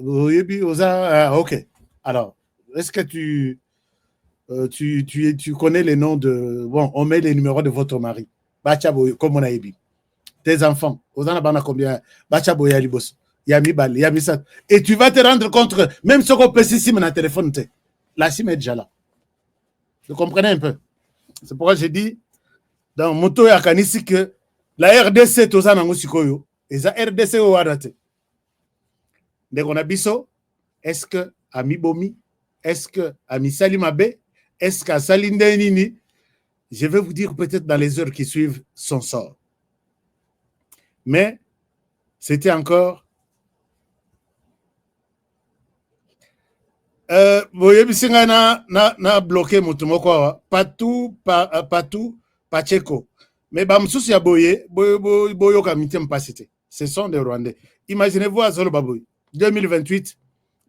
Ok. Alors, est-ce que tu connais les noms de... Bon, on met les numéros de votre mari. Bachabo, comme on a dit. Tes enfants. Vous en avez combien? Bachabo, Yalibos. Yami Bal, Yami Sat. Et tu vas te rendre compte, même ce qu'on peut si dans le téléphone, la sim est déjà là. Vous comprenez un peu? C'est pourquoi j'ai dit, dans Moto Yakanisi, que la RDC, tout ça, et la RDC, au Wadate. Dès qu'on a biso, est-ce que Ami Bomi, est-ce que Ami Salimabe, est-ce qu'à Salinde Nini, je vais vous dire peut-être dans les heures qui suivent son sort. Mais c'était encore boyebisinga na bloqué mutumoko Patou Pacheco. Mais bamsusu ya boyo kamite mpasite. Ce sont des Rwandais. Imaginez-vous à Zolo Baboy 2028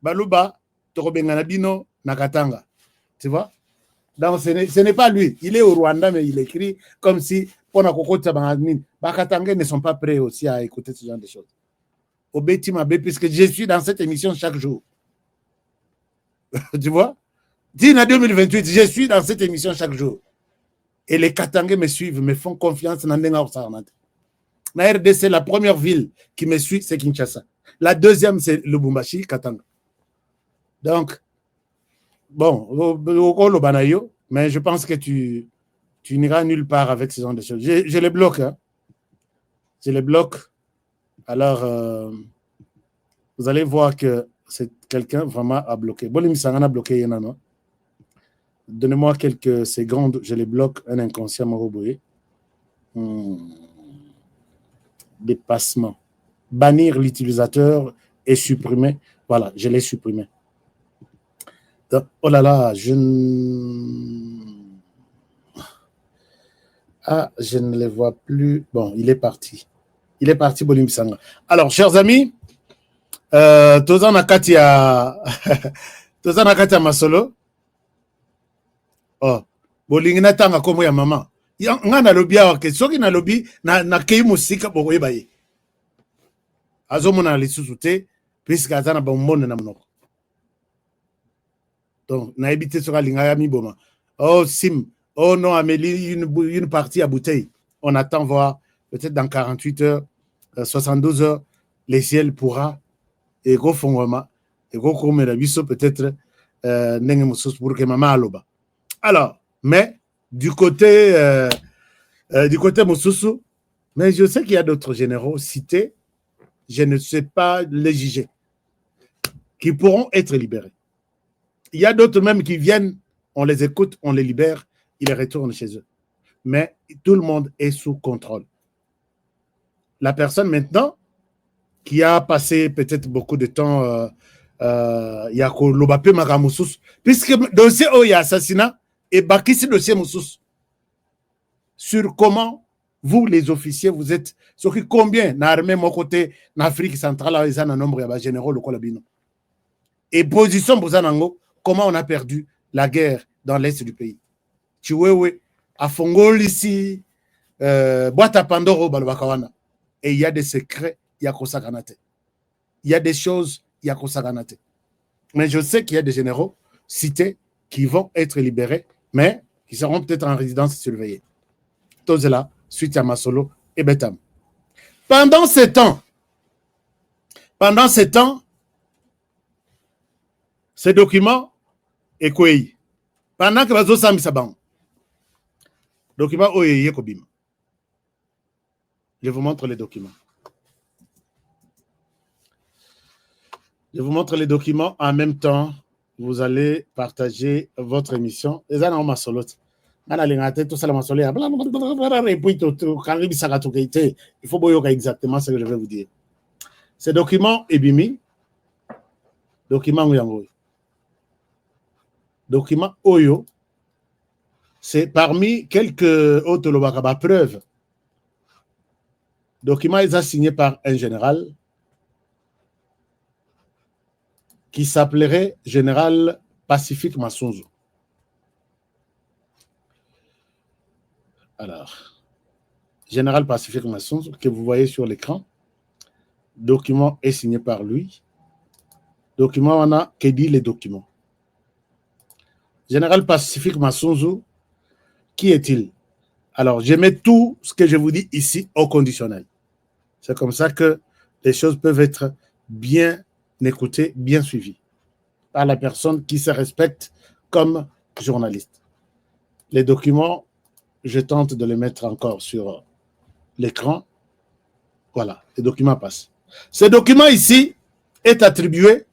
Baluba Torobengana Bino Nakatanga. Tu vois? Donc ce n'est pas lui. Il est au Rwanda, mais il écrit comme si pour la Kokota Banganin, Bakatanga ne sont pas prêts aussi à écouter ce genre de choses. Au Betty Mabé, puisque je suis dans cette émission chaque jour. Tu vois? Dina 2028, je suis dans cette émission chaque jour. Et les Katangais me suivent, me font confiance dans Ndenga Osaranate. La RDC, la première ville qui me suit, c'est Kinshasa. La deuxième, c'est Lubumbashi, Katanga. Donc, bon, mais je pense que tu n'iras nulle part avec ce genre de choses. Je les bloque. Hein. Je les bloque. Alors, vous allez voir que c'est quelqu'un vraiment à bloquer. Bolim Sangana a bloqué Yenano. Donnez-moi quelques secondes, je les bloque. Un inconscient Moroboye. Dépassement. Bannir l'utilisateur et supprimer. Voilà, je l'ai supprimé. Donc, oh là là, je ne les vois plus. Bon, il est parti. Il est parti, Bolim Sanga. Alors, chers amis, Tozana Katia Masolo. Oh, Bolingina Tanga comme ya maman. Ngana lobi awake, soki na lobi na kei musika bokoye baye. Azomona lisusu puisque azana bombone na monoko. Donc, na habité sur la boma. Oh, Sim. Oh non, Amélie, une partie à bouteille. On attend voir, peut-être dans 48 heures, 72 heures, les ciels pourra, et go fongoma, et go comme la biso, peut-être, pour que maman aloba. Alors, mais, du côté Moussoussou, mais je sais qu'il y a d'autres généraux cités, je ne sais pas les juger, qui pourront être libérés. Il y a d'autres même qui viennent, on les écoute, on les libère, ils les retournent chez eux. Mais tout le monde est sous contrôle. La personne maintenant, qui a passé peut-être beaucoup de temps, il y a Lobapé Magamoussous, puisque le dossier où il y a assassinat, et Bakissi dossier Moussous, sur comment vous, les officiers, vous êtes, sur combien, dans l'armée, mon côté, en Afrique centrale, ils ont un nombre de généraux, le Kolabino. Et position, comment on a perdu la guerre dans l'est du pays. Tu vois, à Fongol ici, boîte à Pandoro, Balbakawana. Et il y a des secrets, il y a Kosaganate. Il y a des choses, il y a Kosaganate. Mais je sais qu'il y a des généraux cités qui vont être libérés, mais qui seront peut-être en résidence surveillée. Tout cela, suite à Masolo et Betam. Pendant ce temps, ces documents est quoi? Pendant que Bazo Sami Saban, document Oye Kobim. Je vous montre les documents. Je vous montre les documents en même temps. Vous allez partager votre émission. Les gens ont ma solote. Il faut voir exactement ce que je vais vous dire. Ces documents Ebimi, document Ouyangoy. Document Oyo, c'est parmi quelques autres preuves. Document est signé par un général qui s'appellerait Général Pacifique Massunzu. Alors, Général Pacifique Massunzu, que vous voyez sur l'écran, document est signé par lui. Document, on a que dit les documents. Général Pacifique Massunzu, qui est-il? Alors, je mets tout ce que je vous dis ici au conditionnel. C'est comme ça que les choses peuvent être bien écoutées, bien suivies par la personne qui se respecte comme journaliste. Les documents, je tente de les mettre encore sur l'écran. Voilà, les documents passent. Ce document ici est attribué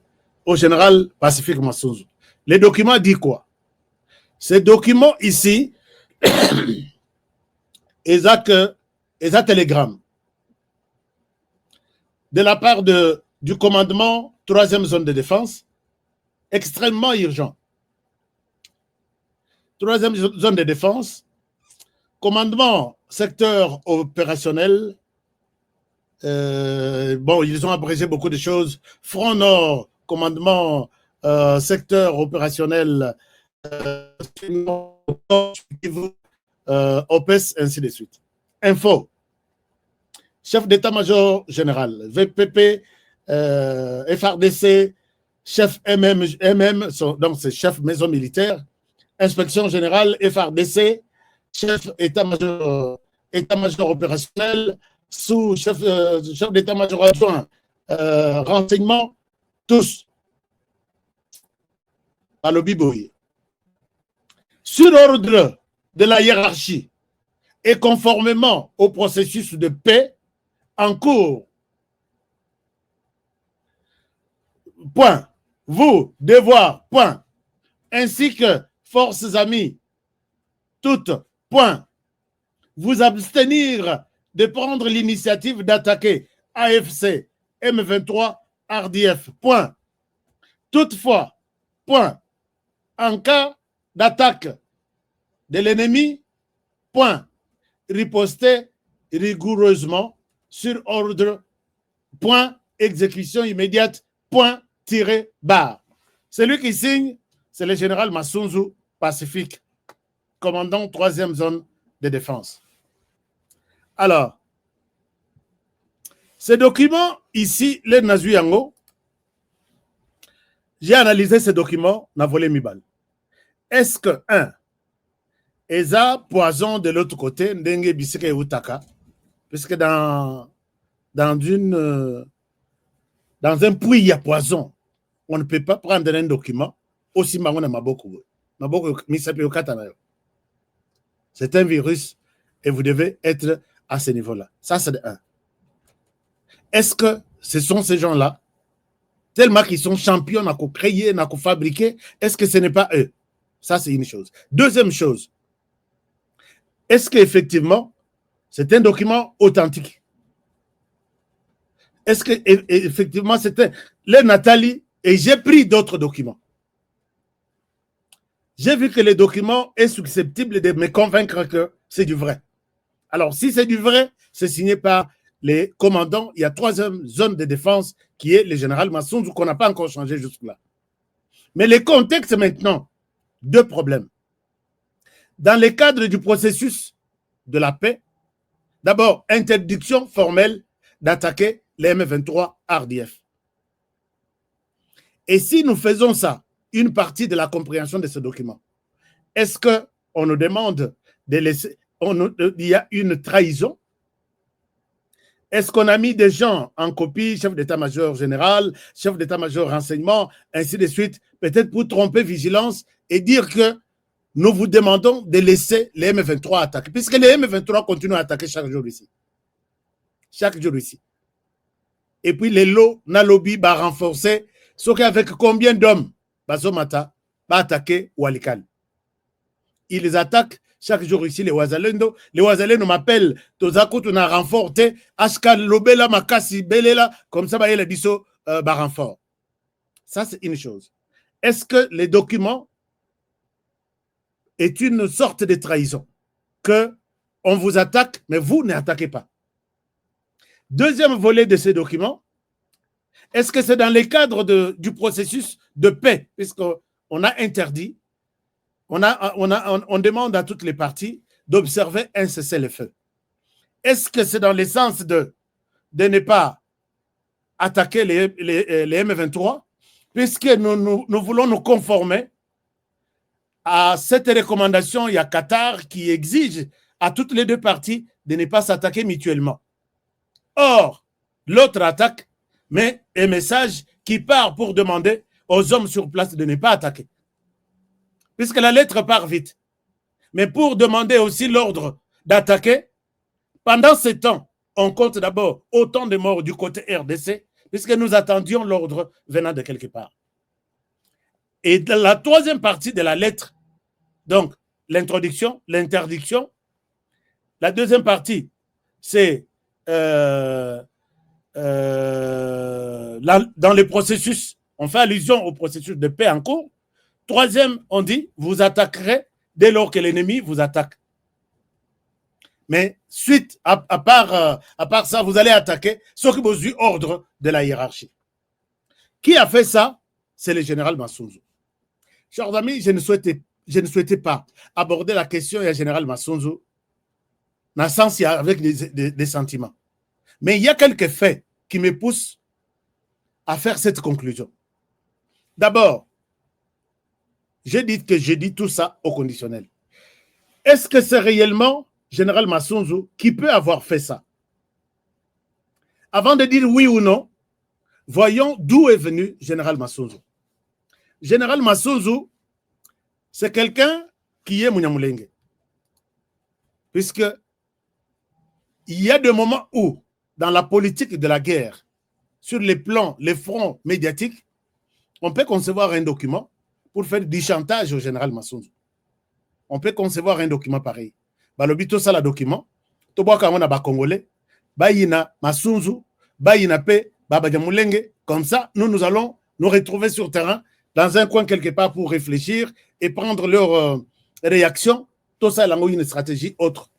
au général Pacifique Massunzu. Les documents disent quoi? Ces documents ici, ils ont télégramme de la part du commandement 3e zone de défense, extrêmement urgent. 3e zone de défense, commandement secteur opérationnel, bon, ils ont abrégé beaucoup de choses, Front Nord, commandement secteur opérationnel, OPES, ainsi de suite. Info. Chef d'état-major général, VPP, FRDC, chef MM, donc c'est chef maison militaire, inspection générale, FRDC, chef état-major opérationnel, sous-chef d'état-major adjoint, renseignement, tous. À l'Obiboye. Sur ordre de la hiérarchie et conformément au processus de paix en cours. Point. Vous, devoir, point. Ainsi que forces amies, toutes, point. Vous abstenir de prendre l'initiative d'attaquer AFC, M23, RDF, point. Toutefois, point. En cas d'attaque de l'ennemi, point. Riposter rigoureusement sur ordre, point. Exécution immédiate, point. Tiré barre. Celui qui signe, c'est le général Massunzu Pacifique, commandant 3e zone de défense. Alors, ces documents, ici, les Nazuyango, j'ai analysé ces documents, n'a volé mi balle. Est-ce que, un, Eza poison de l'autre côté, Ndenge Bisike et Utaka, puisque dans un puits, il y a poison. On ne peut pas prendre un document aussi marron à Maboko. Maboko, Misapi Okatanayo. C'est un virus et vous devez être à ce niveau-là. Ça, c'est de un. Est-ce que ce sont ces gens-là, tellement qu'ils sont champions, à créer, à fabriquer, est-ce que ce n'est pas eux? Ça, c'est une chose. Deuxième chose, est-ce qu'effectivement, c'est un document authentique? Est-ce qu'effectivement, c'était les Nathalie, et j'ai pris d'autres documents. J'ai vu que le document est susceptible de me convaincre que c'est du vrai. Alors, si c'est du vrai, c'est signé par les commandants. Il y a troisième zone de défense qui est le général Massounzou qu'on n'a pas encore changé jusque-là. Mais le contexte maintenant, deux problèmes. Dans le cadre du processus de la paix, d'abord, interdiction formelle d'attaquer les M23 RDF. Et si nous faisons ça, une partie de la compréhension de ce document, est-ce qu'on nous demande de laisser, il y a une trahison? Est-ce qu'on a mis des gens en copie, chef d'état-major général, chef d'état-major renseignement, ainsi de suite, peut-être pour tromper vigilance et dire que nous vous demandons de laisser les M23 attaquer, puisque les M23 continuent à attaquer chaque jour ici. Chaque jour ici. Et puis les lots, Nalobi va renforcer, sauf qu'avec combien d'hommes Bazomata va attaquer Walikal. Ils les attaquent chaque jour ici, les Wazalendo. Les Wazalendo m'appellent, Tozako, tu n'as renforcé, Ashkal, Lobela, Makasi, Belela, comme ça, il a dit ça, renfort. Ça, c'est une chose. Est-ce que les documents est une sorte de trahison? Que on vous attaque, mais vous n'attaquez pas. Deuxième volet de ces documents, est-ce que c'est dans le cadre du processus de paix, puisqu'on a interdit, on demande à toutes les parties d'observer un cessez-le-feu. Est-ce que c'est dans le sens de ne pas attaquer les M23, puisque nous voulons nous conformer à cette recommandation? Il y a Qatar qui exige à toutes les deux parties de ne pas s'attaquer mutuellement. Or, l'autre attaque, mais un message qui part pour demander aux hommes sur place de ne pas attaquer. Puisque la lettre part vite. Mais pour demander aussi l'ordre d'attaquer, pendant ce temps, on compte d'abord autant de morts du côté RDC, puisque nous attendions l'ordre venant de quelque part. Et dans la troisième partie de la lettre, donc l'introduction, l'interdiction, la deuxième partie, c'est dans le processus, on fait allusion au processus de paix en cours. Troisième, on dit, vous attaquerez dès lors que l'ennemi vous attaque. Mais suite, à part ça, vous allez attaquer ceux qui vous ont eu ordre de la hiérarchie. Qui a fait ça? C'est le général Massounzou. Chers amis, je ne souhaitais pas aborder la question du général Massounzou dans le sens avec des sentiments. Mais il y a quelques faits qui me poussent à faire cette conclusion. D'abord, j'ai dit tout ça au conditionnel. Est-ce que c'est réellement général Massounzou qui peut avoir fait ça? Avant de dire oui ou non, voyons d'où est venu général Massounzou. Général Massounzou, c'est quelqu'un qui est Munyamulenge. Puisque il y a des moments où, dans la politique de la guerre, sur les plans, les fronts médiatiques, on peut concevoir un document pour faire du chantage au général Massounzou. On peut concevoir un document pareil. Balobito ça le document, toboa kamona ba congolais, bayina Massounzou, bayina pe Babadiamulenge. Comme ça, nous allons nous retrouver sur terrain, dans un coin quelque part pour réfléchir et prendre leur réaction. Tout ça, il y a une stratégie autre.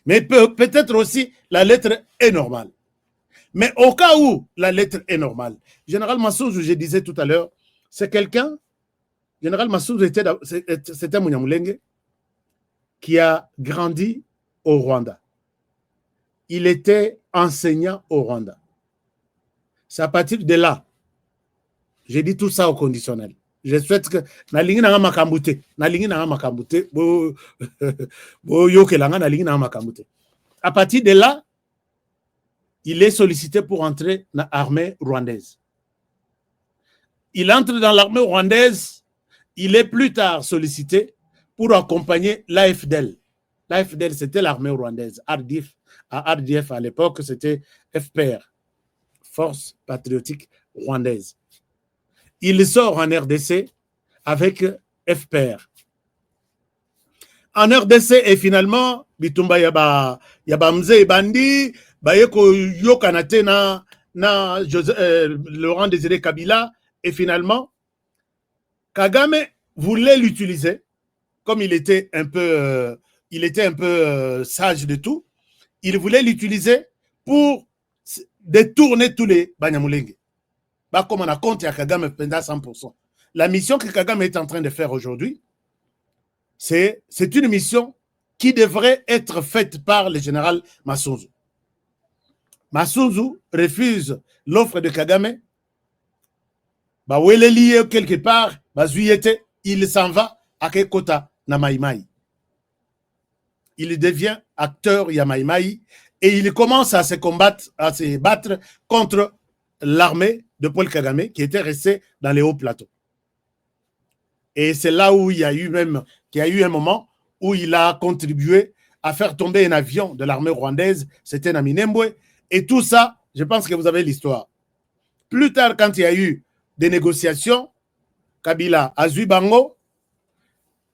Mais peut-être aussi, la lettre est normale. Mais au cas où la lettre est normale, général Massounzou, je disais tout à l'heure, c'est quelqu'un, général Massounzou c'était un Munyamulenge qui a grandi au Rwanda. Il était enseignant au Rwanda. C'est à partir de là, j'ai dit tout ça au conditionnel. Je souhaite que nalingi na makambute, nalingi na makambute, à partir de là, il est sollicité pour entrer dans l'armée rwandaise. Il entre dans l'armée rwandaise, il est plus tard sollicité pour accompagner l'AFDL. L'AFDL, c'était l'armée rwandaise. RDF à l'époque, c'était FPR, Force patriotique rwandaise. Il sort en RDC avec FPR. En RDC, et finalement, Bitumba yaba mze bandi, bayeko yokanate na Laurent Désiré Kabila, et finalement, Kagame voulait l'utiliser, comme il était un peu sage de tout, il voulait l'utiliser pour détourner tous les Banyamulenge. Comme on a compté à Kagame pendant 100%. La mission que Kagame est en train de faire aujourd'hui, c'est une mission qui devrait être faite par le général Masunzu. Masunzu refuse l'offre de Kagame. Où il est lié quelque part, il s'en va à Kekota na Maïmaï. Il devient acteur Yamaïmaï et il commence à se battre contre l'armée de Paul Kagame qui était restée dans les hauts plateaux. Et c'est là où il y a eu un moment où il a contribué à faire tomber un avion de l'armée rwandaise, c'était à Minembwe. Et tout ça, je pense que vous avez l'histoire. Plus tard, quand il y a eu des négociations, Kabila a zui Bango,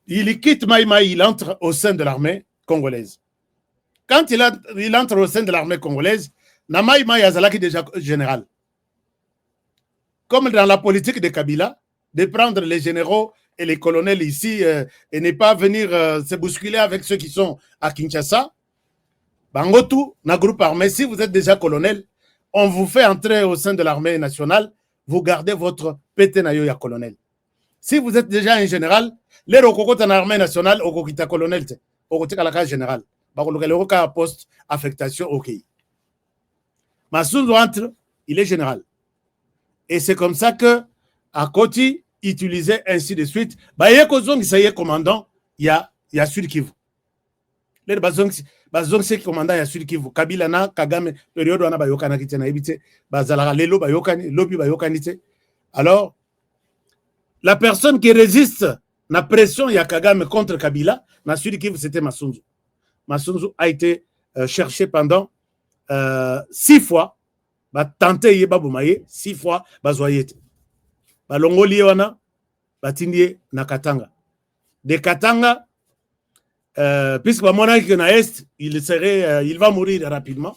il quitte Maïmaï, il entre au sein de l'armée congolaise. Quand il entre au sein de l'armée congolaise, na Maïmaï Azalaki déjà général. Comme dans la politique de Kabila, de prendre les généraux et les colonels ici et ne pas venir se bousculer avec ceux qui sont à Kinshasa. Bangotu, na groupe armé, si vous êtes déjà colonel, on vous fait entrer au sein de l'armée nationale, vous gardez votre pétenayo ya colonel. Si vous êtes déjà un général, les rokokota na armée nationale, okokita colonel, okokita la général, bakoloka poste affectation, ok. Masunzu entre, il est général. Et c'est comme ça que à Koti utilisait ainsi de suite. Bayekozong ça y est commandant, il y a Sud Kivu. Les bazong c'est commandant il y a Sud Kivu. Kabila na Kagame période wana bayokana kitena ebite bazala lelo bayokani lobi bayokani te. Alors la personne qui résiste la pression il y a Kagame contre Kabila, na Sud Kivu c'était Masunzu. Masunzu a été cherché pendant 6 fois. Tenté yeba bumaye 6 fois bazoyete. Balongoli wana batindie na Katanga. De Katanga puisque bamona que na est il va mourir rapidement.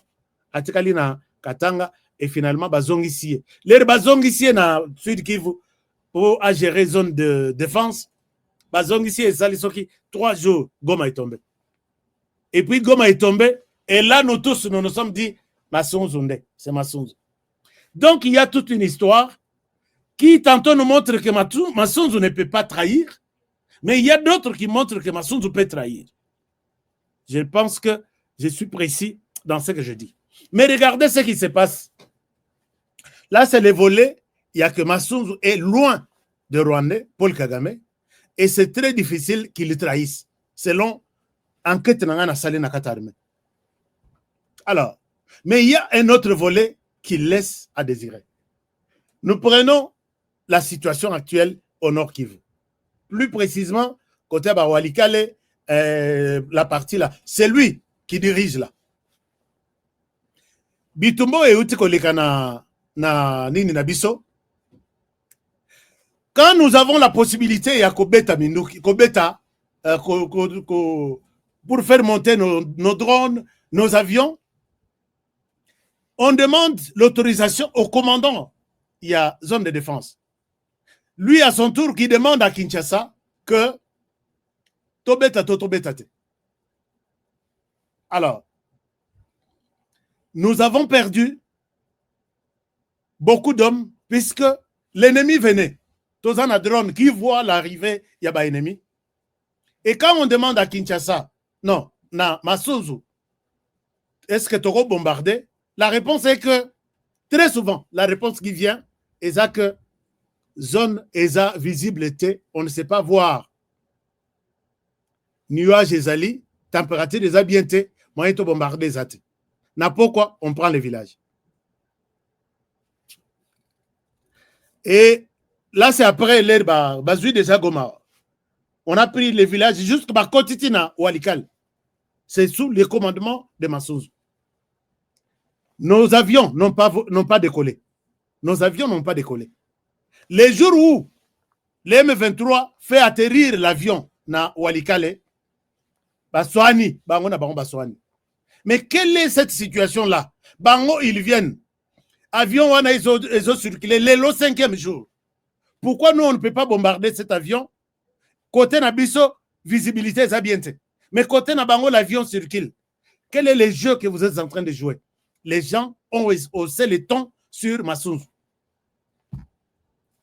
Atikali na Katanga et finalement bazongisi. Les bazongisi na Sud Kivu pour gérer zone de défense. Bazongisi et Salisoki 3 jours Goma est tombé. Et puis Goma est tombé et là nous tous nous nous sommes dit Masunzu, c'est Masunzu. Donc il y a toute une histoire qui tantôt nous montre que Masunzu ne peut pas trahir, mais il y a d'autres qui montrent que Masunzu peut trahir. Je pense que je suis précis dans ce que je dis. Mais regardez ce qui se passe. Là, c'est le volet, il y a que Masunzu est loin de Rwandais, Paul Kagame, et c'est très difficile qu'il le trahisse, selon enquête na Salé Nakatarme. Alors, mais il y a un autre volet qui laisse à désirer. Nous prenons la situation actuelle au Nord Kivu. Plus précisément, côté Bawalikale, la partie là, c'est lui qui dirige là. Bitumbo et Utikoleka na nini na biso. Quand nous avons la possibilité ya kobeta minduki, kobeta pour faire monter nos drones, nos avions, on demande l'autorisation au commandant. Il y a zone de défense. Lui, à son tour, qui demande à Kinshasa que Tobeta. Alors, nous avons perdu beaucoup d'hommes puisque l'ennemi venait. Tozana drone qui voit l'arrivée, il y a un ennemi. Et quand on demande à Kinshasa, non, na Masunzu, est-ce que Togo bombardé? La réponse est que, très souvent, la réponse qui vient est que zone ESA visibilité, on ne sait pas voir. Nuages ezali, température des habientés, moyen de bombarder zati. Na pourquoi on prend les villages. Et là, c'est après l'air bazui déjà Goma. On a pris les villages jusqu'à Kotitina ou Alikal. C'est sous le commandement de Massouz. Nos avions n'ont pas décollé. Nos avions n'ont pas décollé. Les jours où les M23 fait atterrir l'avion na Walikale, Baswani, Bango na Bango Baswani. Mais quelle est cette situation-là? Bango, ils viennent. Avion, ils ont circulé le 5e jour. Pourquoi nous, on ne peut pas bombarder cet avion? Côté Nabiso, visibilité, ça bien. Mais côté Nabango, l'avion circule. Quel est le jeu que vous êtes en train de jouer? Les gens ont haussé les tons sur Massouz.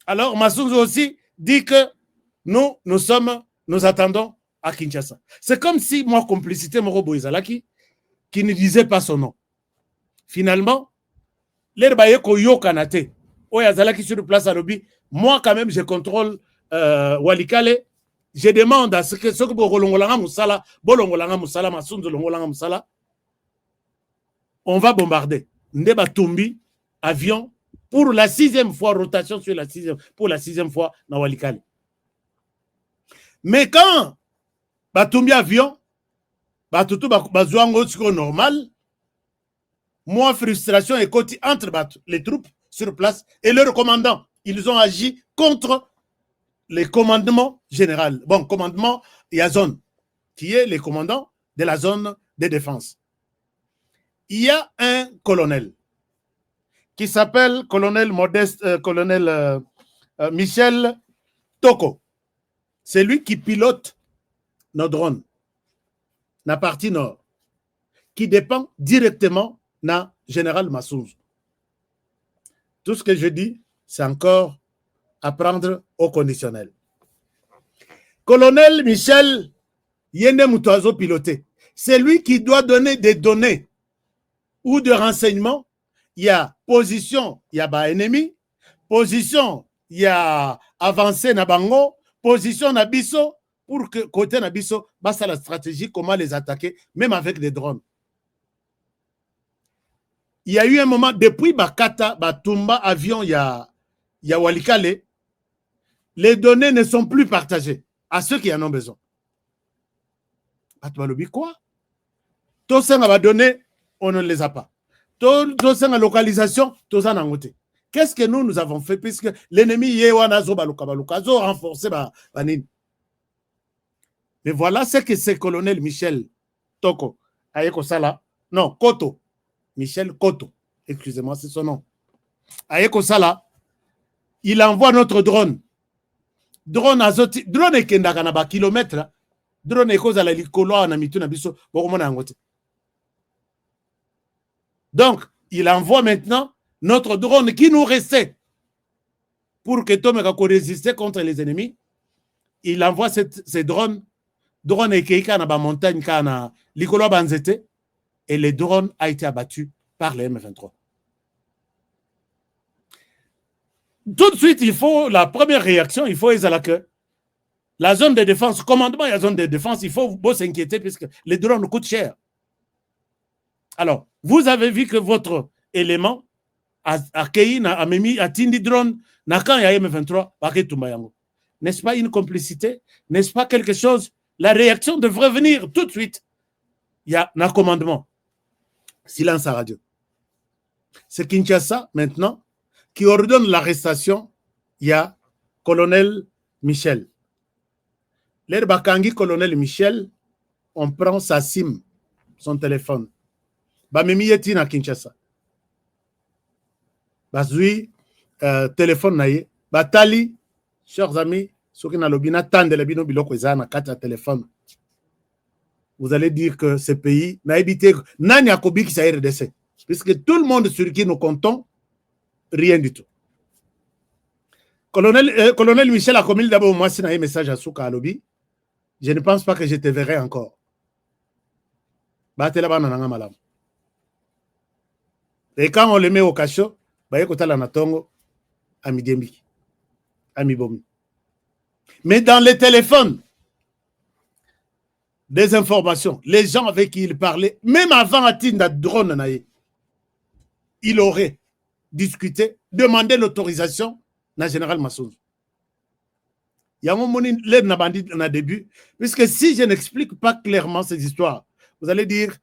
Alors, Massouz aussi dit que nous attendons à Kinshasa. C'est comme si moi, complicité Moro Boizalaki, qui ne disait pas son nom. Finalement, l'herbaye Koyo Kanate, Oyazalaki sur place à Lobi, moi quand même, je contrôle Walikale. Je demande à ce que ce que Bolongolanga Moussala, Bolongolanga Moussala, Massouz Longolanga Moussala, on va bombarder. Ndeba Tumbi, avion, pour la 6e fois, rotation sur la 6e, pour la 6e fois dans Walikale. Mais quand Batumbi avion, Batutu Bazouango normal, moi, frustration et côté entre les troupes sur place et leurs commandants. Ils ont agi contre les commandements général. Bon, commandement Yazon, qui est le commandant de la zone de défense. Il y a un colonel qui s'appelle colonel Michel Toko. C'est lui qui pilote nos drones, la partie nord, qui dépend directement de général Massouz. Tout ce que je dis, c'est encore à prendre au conditionnel. Colonel Michel Yende Moutazo piloté, c'est lui qui doit donner des données ou de renseignements. Il y a position, il y a ennemi, position, il y a avancé na bango, position na biso, pour que côté na biso, c'est la stratégie, comment les attaquer, même avec des drones. Il y a eu un moment, depuis Bakata, Batumba, avion, il y a Walikale, les données ne sont plus partagées à ceux qui en ont besoin. Quoi? Tous ceux qui ont donné, on ne les a pas. Tous ceux qui ont localisation, tous ceux qui ont noté. Qu'est-ce que nous avons fait puisque l'ennemi a renforcé. Mais voilà ce que c'est colonel Michel Toko. Non, Koto. Michel Koto. Excusez-moi, c'est son nom. Ayeko Sala, il envoie notre drone. Drone azoti, drone ekendaka na ba kilomètre, drone ekoza la likolo na mitu na biso bokomona ngote. Donc, il envoie maintenant notre drone qui nous restait pour que Tomeka résister contre les ennemis. Il envoie ces drones, drone ekeika na ba montagne kana likolo banzete, et le drone a été abattu par les M23. Tout de suite, il faut la première réaction, il faut que la zone de défense, commandement et la zone de défense, il faut s'inquiéter puisque les drones coûtent cher. Alors, vous avez vu que votre élément a Memi, a Tindi drone, n'a quand il y a M23, n'est-ce pas une complicité? N'est-ce pas quelque chose? La réaction devrait venir tout de suite. Il y a un commandement. Silence à radio. C'est Kinshasa maintenant qui ordonne l'arrestation. Il y a colonel Michel. L'Herbakangi, colonel Michel, on prend sa SIM, son téléphone. Bamemi yeti na Kinshasa. Bazui téléphone naye. Batali, chers amis, ceux qui n'ont pas tant de l'abino biloko ezana kata téléphone. Vous allez dire que ce pays n'a habité Nani Akobi qui s'est RDC. Puisque tout le monde sur qui nous comptons, rien du tout. Colonel Michel a commis d'abord moi si un message à Souka Alobi. Je ne pense pas que je te verrai encore. Et quand on le met au cachot, mais dans les téléphones, des informations, les gens avec qui il parlait, même avant Atinda drone, il aurait discuté, demandé l'autorisation du général Massouz. Il y a un moment l'aide n'a bandit dans le début, puisque si je n'explique pas clairement ces histoires, vous allez dire,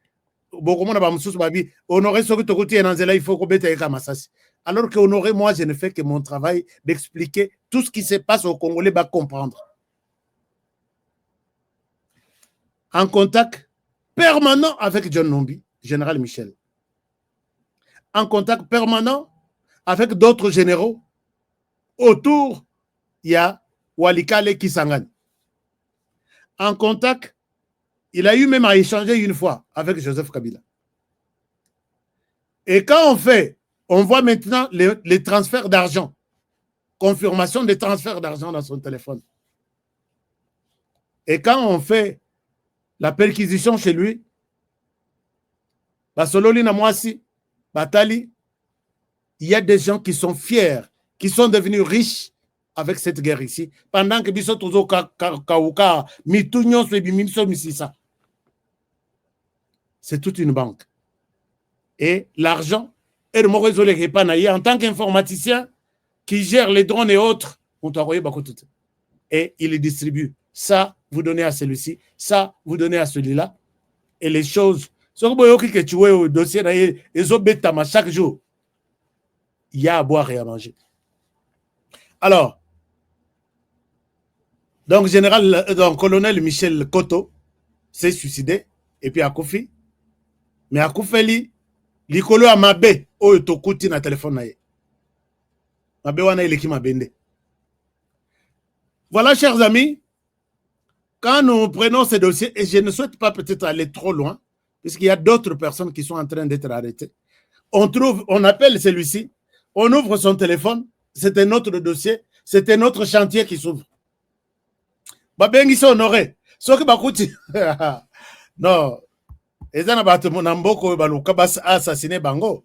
Honoré Sokotokoti et Nanzela, il faut qu'on mette un Masasi. Alors que Honoré, moi, je ne fais que mon travail d'expliquer tout ce qui se passe au Congolais, va comprendre. En contact permanent avec John Nombi, général Michel. En contact permanent avec d'autres généraux. Autour, il y a Walikale Kisangani. En contact, il a eu même à échanger une fois avec Joseph Kabila. Et quand on voit maintenant les transferts d'argent, confirmation des transferts d'argent dans son téléphone. Et quand on fait la perquisition chez lui, Basololi Namwasi, Batali, il y a des gens qui sont fiers, qui sont devenus riches avec cette guerre ici, pendant que Biso Tozo Kauka, Mitunyon Swebimiso Misisa. C'est toute une banque. Et l'argent, en tant qu'informaticien qui gère les drones et autres, on t'a envoyé tout. Et il les distribue. Ça, vous donnez à celui-ci, ça, vous donnez à celui-là. Et les choses, que tu vois au dossier, chaque jour, il y a à boire et à manger. Alors, donc, colonel Michel Koto s'est suicidé, et puis Akoufi. Mais Akoufeli, l'ikolo a Mabé, au Tokouti na téléphone naïe. Mabé wana il est qui m'a bendé. Voilà, chers amis, quand nous prenons ces dossiers, et je ne souhaite pas peut-être aller trop loin, puisqu'il y a d'autres personnes qui sont en train d'être arrêtées, on appelle celui-ci, on ouvre son téléphone, c'est un autre dossier, c'est un autre chantier qui s'ouvre. Babengi so honoré. Soki bakuti. Non. Ezana batu namboko baluka bas assassiné bango.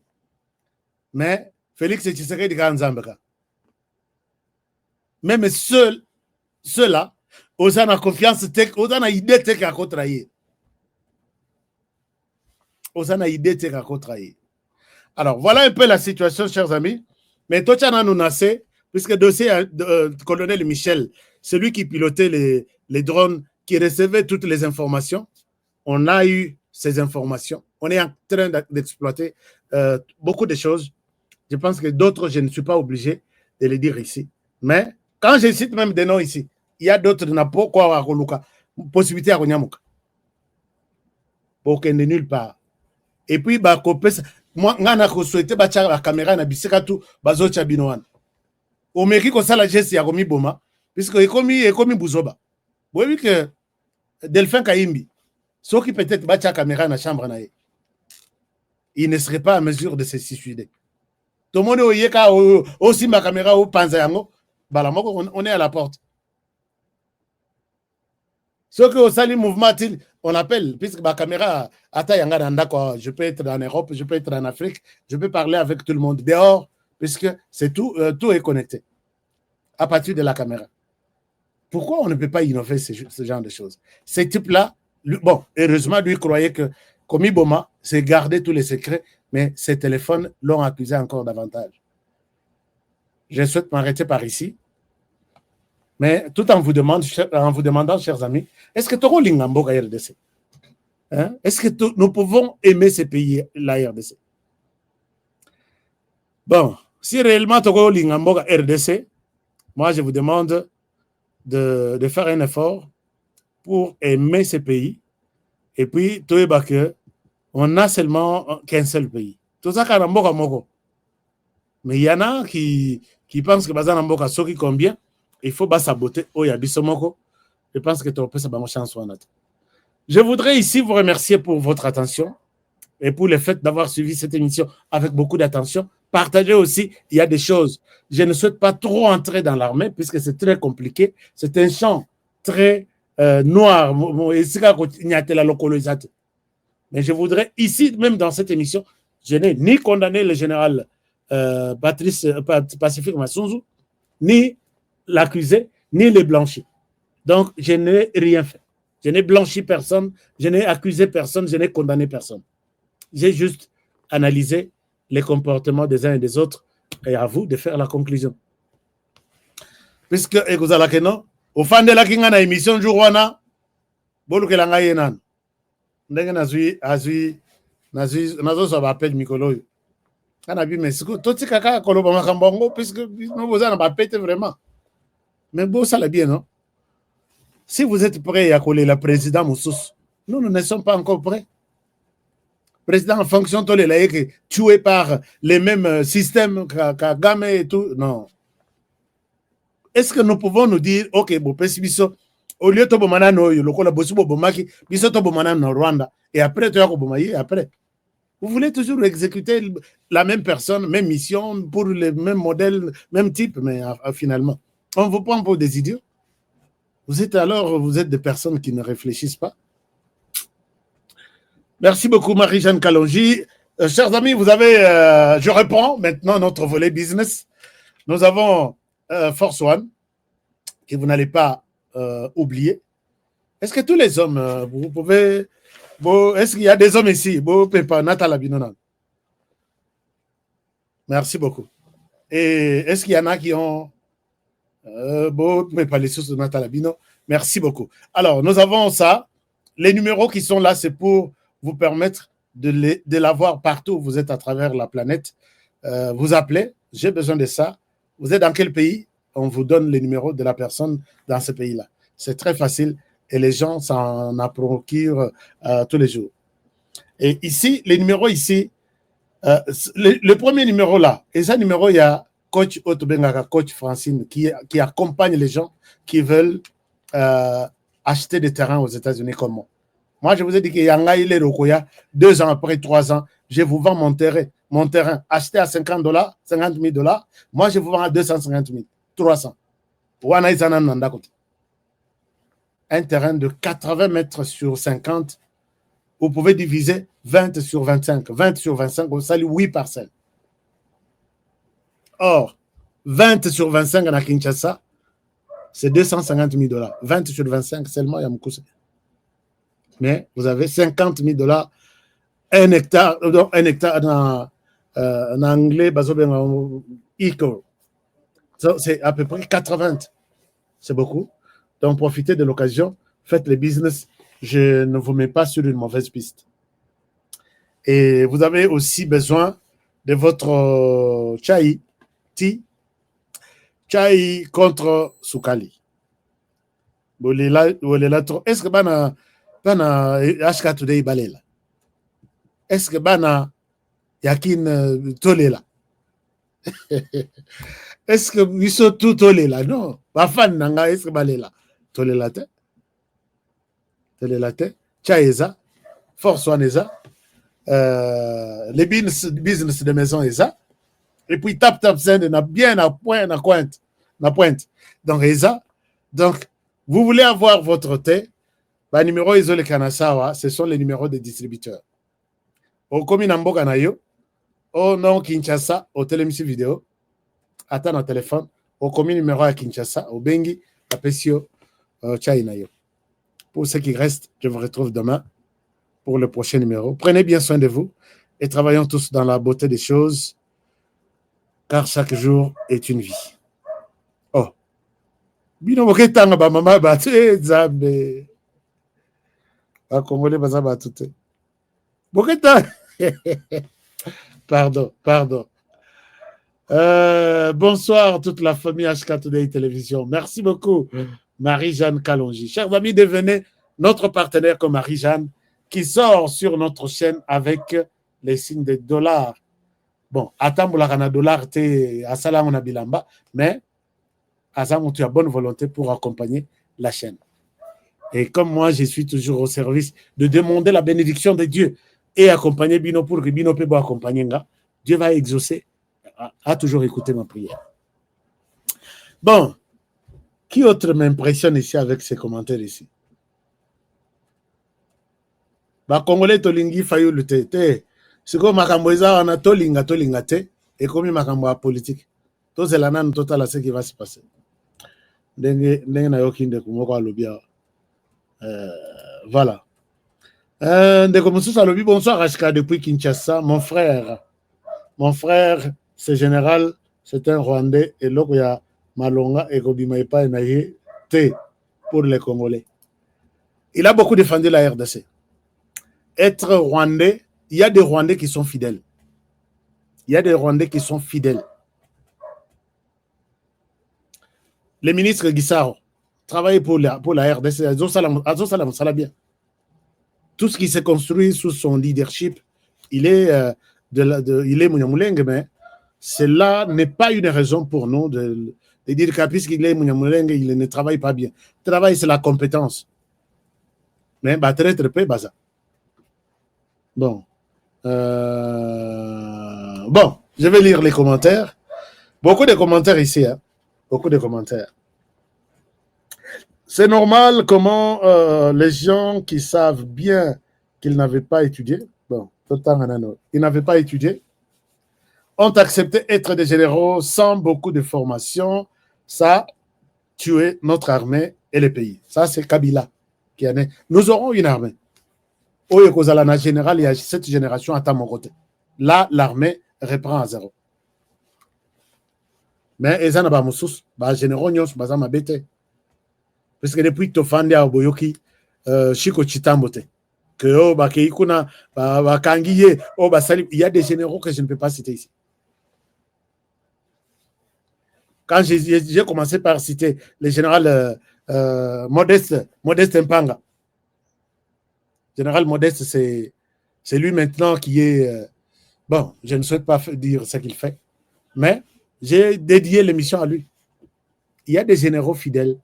Mais Félix Tshisekedi Kanzambeka. Même ceux-là, osana confiance osana idée tek à contrailler. Osana idée tek à contrailler. Alors, voilà un peu la situation, chers amis. Mais Tochana nous nassé, puisque le dossier de colonel Michel, celui qui pilotait les drones, qui recevait toutes les informations, on a eu ces informations. On est en train d'exploiter beaucoup de choses. Je pense que d'autres, je ne suis pas obligé de les dire ici. Mais quand je cite même des noms ici, il y a d'autres qui n'ont pas possibilité à Konyamuka. Pour qu'elle n'est nulle part. Et puis, moi, je souhaite que la caméra na bisekatu bazocha binoan. Au meki ko sala geste ya komi boma puisque ekomi buzoba. Vous voyez que Delphin Kaimbi, ceux qui peut-être bacha caméra na chambre na ye, il ne serait pas à mesure de se suicider. Tout le monde oyeka aussi ma caméra au panza yango, on est à la porte. Ceux qui ont sali mouvement, on appelle, puisque ma caméra, je peux être en Europe, je peux être en Afrique, je peux parler avec tout le monde dehors, puisque c'est tout est connecté à partir de la caméra. Pourquoi on ne peut pas innover ce genre de choses? Ces types-là, bon, heureusement, lui croyait que Komi Boma s'est gardé tous les secrets, mais ses téléphones l'ont accusé encore davantage. Je souhaite m'arrêter par ici. Mais tout en vous demandant, chers amis, est-ce que Toro Lingamboga RDC? Est-ce que nous pouvons aimer ces pays, la RDC? Bon, si réellement Toro Lingamboga RDC, moi je vous demande de faire un effort pour aimer ces pays. Et puis, on n'a seulement qu'un seul pays. Tout ça, mais il y en a qui pensent que Bazan Mboka Soki combien. Il faut saboter Oyabisomoko. Je pense que tu as sa chance. Je voudrais ici vous remercier pour votre attention et pour le fait d'avoir suivi cette émission avec beaucoup d'attention. Partagez aussi, il y a des choses. Je ne souhaite pas trop entrer dans l'armée puisque c'est très compliqué. C'est un champ très noir. Mais je voudrais ici, même dans cette émission, je n'ai ni condamné le général Pacifique Massunzu, ni l'accusé, ni le blanchi. Donc, je n'ai rien fait. Je n'ai blanchi personne, je n'ai accusé personne, je n'ai condamné personne. J'ai juste analysé les comportements des uns et des autres et à vous de faire la conclusion. Puisque, ofandelaki nga na émission jour wana bolukela ngai ye nanu ndenge nazozwa bapele mikolo oyo kana bime siko totika kaka koloba makambo yango puisque boza na bapete vraiment mais bosala bien non. Si vous êtes prêt à coller la président Moussous, nous ne sommes pas encore prêts. Président en fonction de les tué par les mêmes systèmes Kagame et tout. Non. Est-ce que nous pouvons nous dire, ok, bon, au lieu de bomana no yo lokola bosu bomaki, biso to bomana no Rwanda et après tu as bomaye après. Vous voulez toujours exécuter la même personne, même mission pour le même modèle, même type, mais finalement, on vous prend pour des idiots. Vous êtes des personnes qui ne réfléchissent pas. Merci beaucoup, Marie-Jeanne Kalonji. Chers amis, vous avez, je reprends maintenant notre volet business. Nous avons Force One, que vous n'allez pas oublier. Est-ce que tous les hommes, vous pouvez... Est-ce qu'il y a des hommes ici? Merci beaucoup. Et est-ce qu'il y en a qui ont... mais pas les sources de Natalabino. Merci beaucoup. Alors, nous avons ça. Les numéros qui sont là, c'est pour vous permettre de l'avoir partout où vous êtes à travers la planète. Vous appelez, j'ai besoin de ça. Vous êtes dans quel pays? On vous donne les numéros de la personne dans ce pays-là. C'est très facile et les gens s'en procurent tous les jours. Et ici, les numéros ici, le premier numéro là, et ce numéro, il y a coach Otobengaka, coach Francine, qui accompagne les gens qui veulent acheter des terrains aux États-Unis comme moi. Moi, je vous ai dit qu'il y a un Ngaïle Rokoya, 2 ans après, 3 ans, je vous vends mon terrain acheté à $50, $50,000. Moi, je vous vends à 250 000, 300. Un terrain de 80 mètres sur 50, vous pouvez diviser 20 sur 25. 20 sur 25, vous salue 8 parcelles. Or, 20 sur 25 à Kinshasa, c'est $250 000. 20 sur 25, seulement Yamoukousse. Mais vous avez $50,000, un hectare en anglais, c'est à peu près 80. C'est beaucoup. Donc, profitez de l'occasion, faites le business. Je ne vous mets pas sur une mauvaise piste. Et vous avez aussi besoin de votre chai contre Soukali. Est-ce que bana HK Today balela? Est-ce que bana yakin tolela? Est-ce que biso tout tolela? Non. Ba fan nanga est-ce que balela? Tolela te. Tolela te. Chaeza. Force One eza. Les business de maison eza. Et puis tap send na bien à pointe. Donc eza. Donc vous voulez avoir votre thé, bah numéro isolé Kanasawa, ce sont les numéros des distributeurs. Au commune Mboka na yo, au non Kinshasa, au télémission vidéo, attends au téléphone, au commune numéro à Kinshasa, au Bengi, à Pessio, China yo. Pour ceux qui restent, je vous retrouve demain pour le prochain numéro. Prenez bien soin de vous et travaillons tous dans la beauté des choses, car chaque jour est une vie. Oh. Bino moketanga ba mama ba nzambe. Ba Congolais baza ba tout. Moketa. Pardon. Bonsoir toute la famille HK Today Télévision. Merci beaucoup Marie-Jeanne Kalonji. Chers amis, devenez notre partenaire comme Marie-Jeanne qui sort sur notre chaîne avec les signes de dollars. Bon, attends la dollar te asala on a bilamba, mais Azam, tu as bonne volonté pour accompagner la chaîne. Et comme moi, je suis toujours au service de demander la bénédiction de Dieu et accompagner Bino pour que Bino peut accompagner. Dieu va exaucer, a toujours écouté ma prière. Bon, qui autre m'impressionne ici avec ces commentaires ici? Ba Congolais tolingi fayu le te. C'est comme Makamboisa, on a tolinga te, et comme Makamboa politique. Tout c'est la nan total à ce qui va se passer. Voilà. Bonsoir Ashka depuis Kinshasa. Mon frère, c'est général, c'est un Rwandais et là il y a Malonga et Kobimaipa et Naye T. pour les Congolais. Il a beaucoup défendu la RDC. Être Rwandais, il y a des Rwandais qui sont fidèles. Il y a des Rwandais qui sont fidèles. Le ministre Guissaro travaille pour la RDC. Bien. Tout ce qui s'est construit sous son leadership, il est Munyamulenge, mais cela n'est pas une raison pour nous de dire que puisqu'il est Munyamulenge, il ne travaille pas bien. Le travail, c'est la compétence. Mais très très peu, ça. Bon. Bon, je vais lire les commentaires. Beaucoup de commentaires ici. Hein. Beaucoup de commentaires. C'est normal comment les gens qui savent bien qu'ils n'avaient pas étudié, bon, ils n'avaient pas étudié, ont accepté d'être des généraux sans beaucoup de formation. Ça a tué notre armée et le pays. Ça, c'est Kabila qui en est. Nous aurons une armée. Au Yokozalana général, il y a cette génération à mon côté. Là, l'armée reprend à zéro. Mais ils n'ont pas de sous. Les généraux n'ont pas de sous. Parce que depuis Tofandi à Oboyoki, Chico Chitambote, il y a des généraux que je ne peux pas citer ici. Quand j'ai commencé par citer le général Modeste Mpanga, général Modeste, c'est lui maintenant qui est... bon, je ne souhaite pas dire ce qu'il fait, mais j'ai dédié l'émission à lui. Il y a des généraux fidèles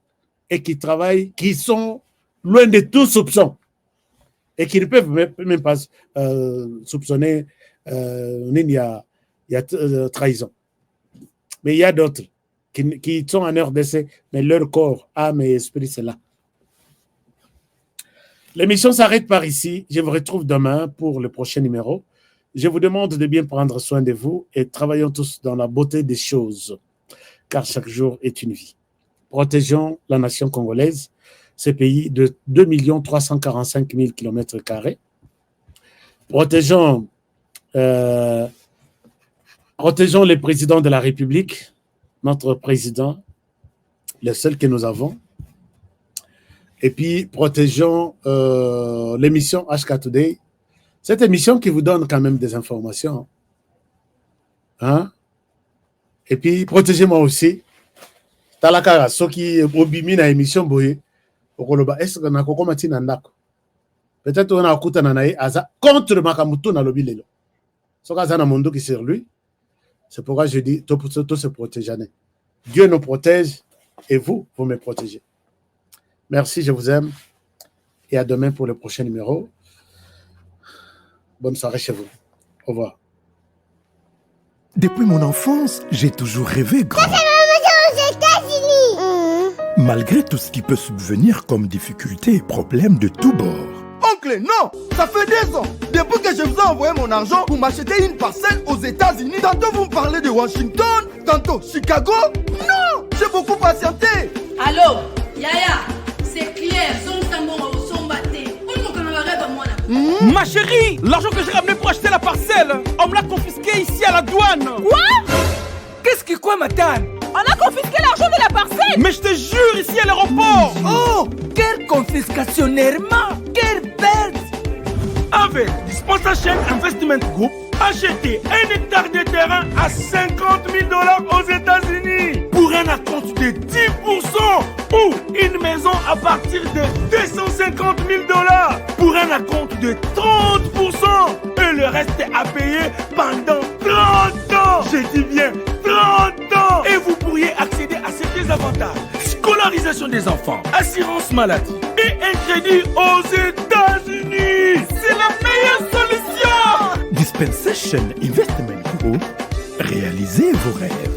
et qui travaillent, qui sont loin de tout soupçon et qui ne peuvent même pas soupçonner il y a trahison. Mais il y a d'autres qui sont en RDC, mais leur corps, âme et esprit, c'est là. L'émission s'arrête par ici. Je vous retrouve demain pour le prochain numéro. Je vous demande de bien prendre soin de vous et travaillons tous dans la beauté des choses, car chaque jour est une vie. Protégeons la nation congolaise, ce pays de 2 345 000 km². Protégeons le président de la République, notre président, le seul que nous avons. Et puis, protégeons l'émission HK Today. Cette émission qui vous donne quand même des informations. Hein? Et puis, protégez-moi aussi. Talakara, ceux qui obiment la émission boye, est-ce qu'on a kokomati nandako? Peut-être on a okuta nanae aza contre Makamutu na lobi lelo. Soka na mondo qui sur lui. C'est pourquoi je dis tout se protéger. Dieu nous protège et vous me protégez. Merci, je vous aime et à demain pour le prochain numéro. Bonne soirée chez vous. Au revoir. Depuis mon enfance, j'ai toujours rêvé grand. Malgré tout ce qui peut subvenir comme difficultés et problèmes de tous bords. Oncle, non! Ça fait 2 ans! Depuis que je vous ai envoyé mon argent, vous m'achetez une parcelle aux États-Unis. Tantôt vous me parlez de Washington, tantôt Chicago. Non! J'ai beaucoup patienté! Allô? Yaya, c'est clair, Ma chérie, l'argent que j'ai ramené pour acheter la parcelle, on me l'a confisqué ici à la douane. Quoi? Qu'est-ce qui quoi, madame? On a confisqué l'argent de la parcelle. Mais je te jure, ici à l'aéroport. Oh, quelle confiscationnairement, quelle perte. Avec Dispensation Investment Group, achetez 1 hectare de terrain à 50 000 $ aux États-Unis pour un acompte de 10% ou une maison à partir de 250 000 $ pour un acompte de 30% et le reste à payer pendant 30 ans. Je dis bien 30 ans. Et vous pourriez accéder à ces avantages: scolarisation des enfants, assurance maladie et un crédit aux États-Unis. C'est la meilleure solution. Dispensation Investment Group, réalisez vos rêves.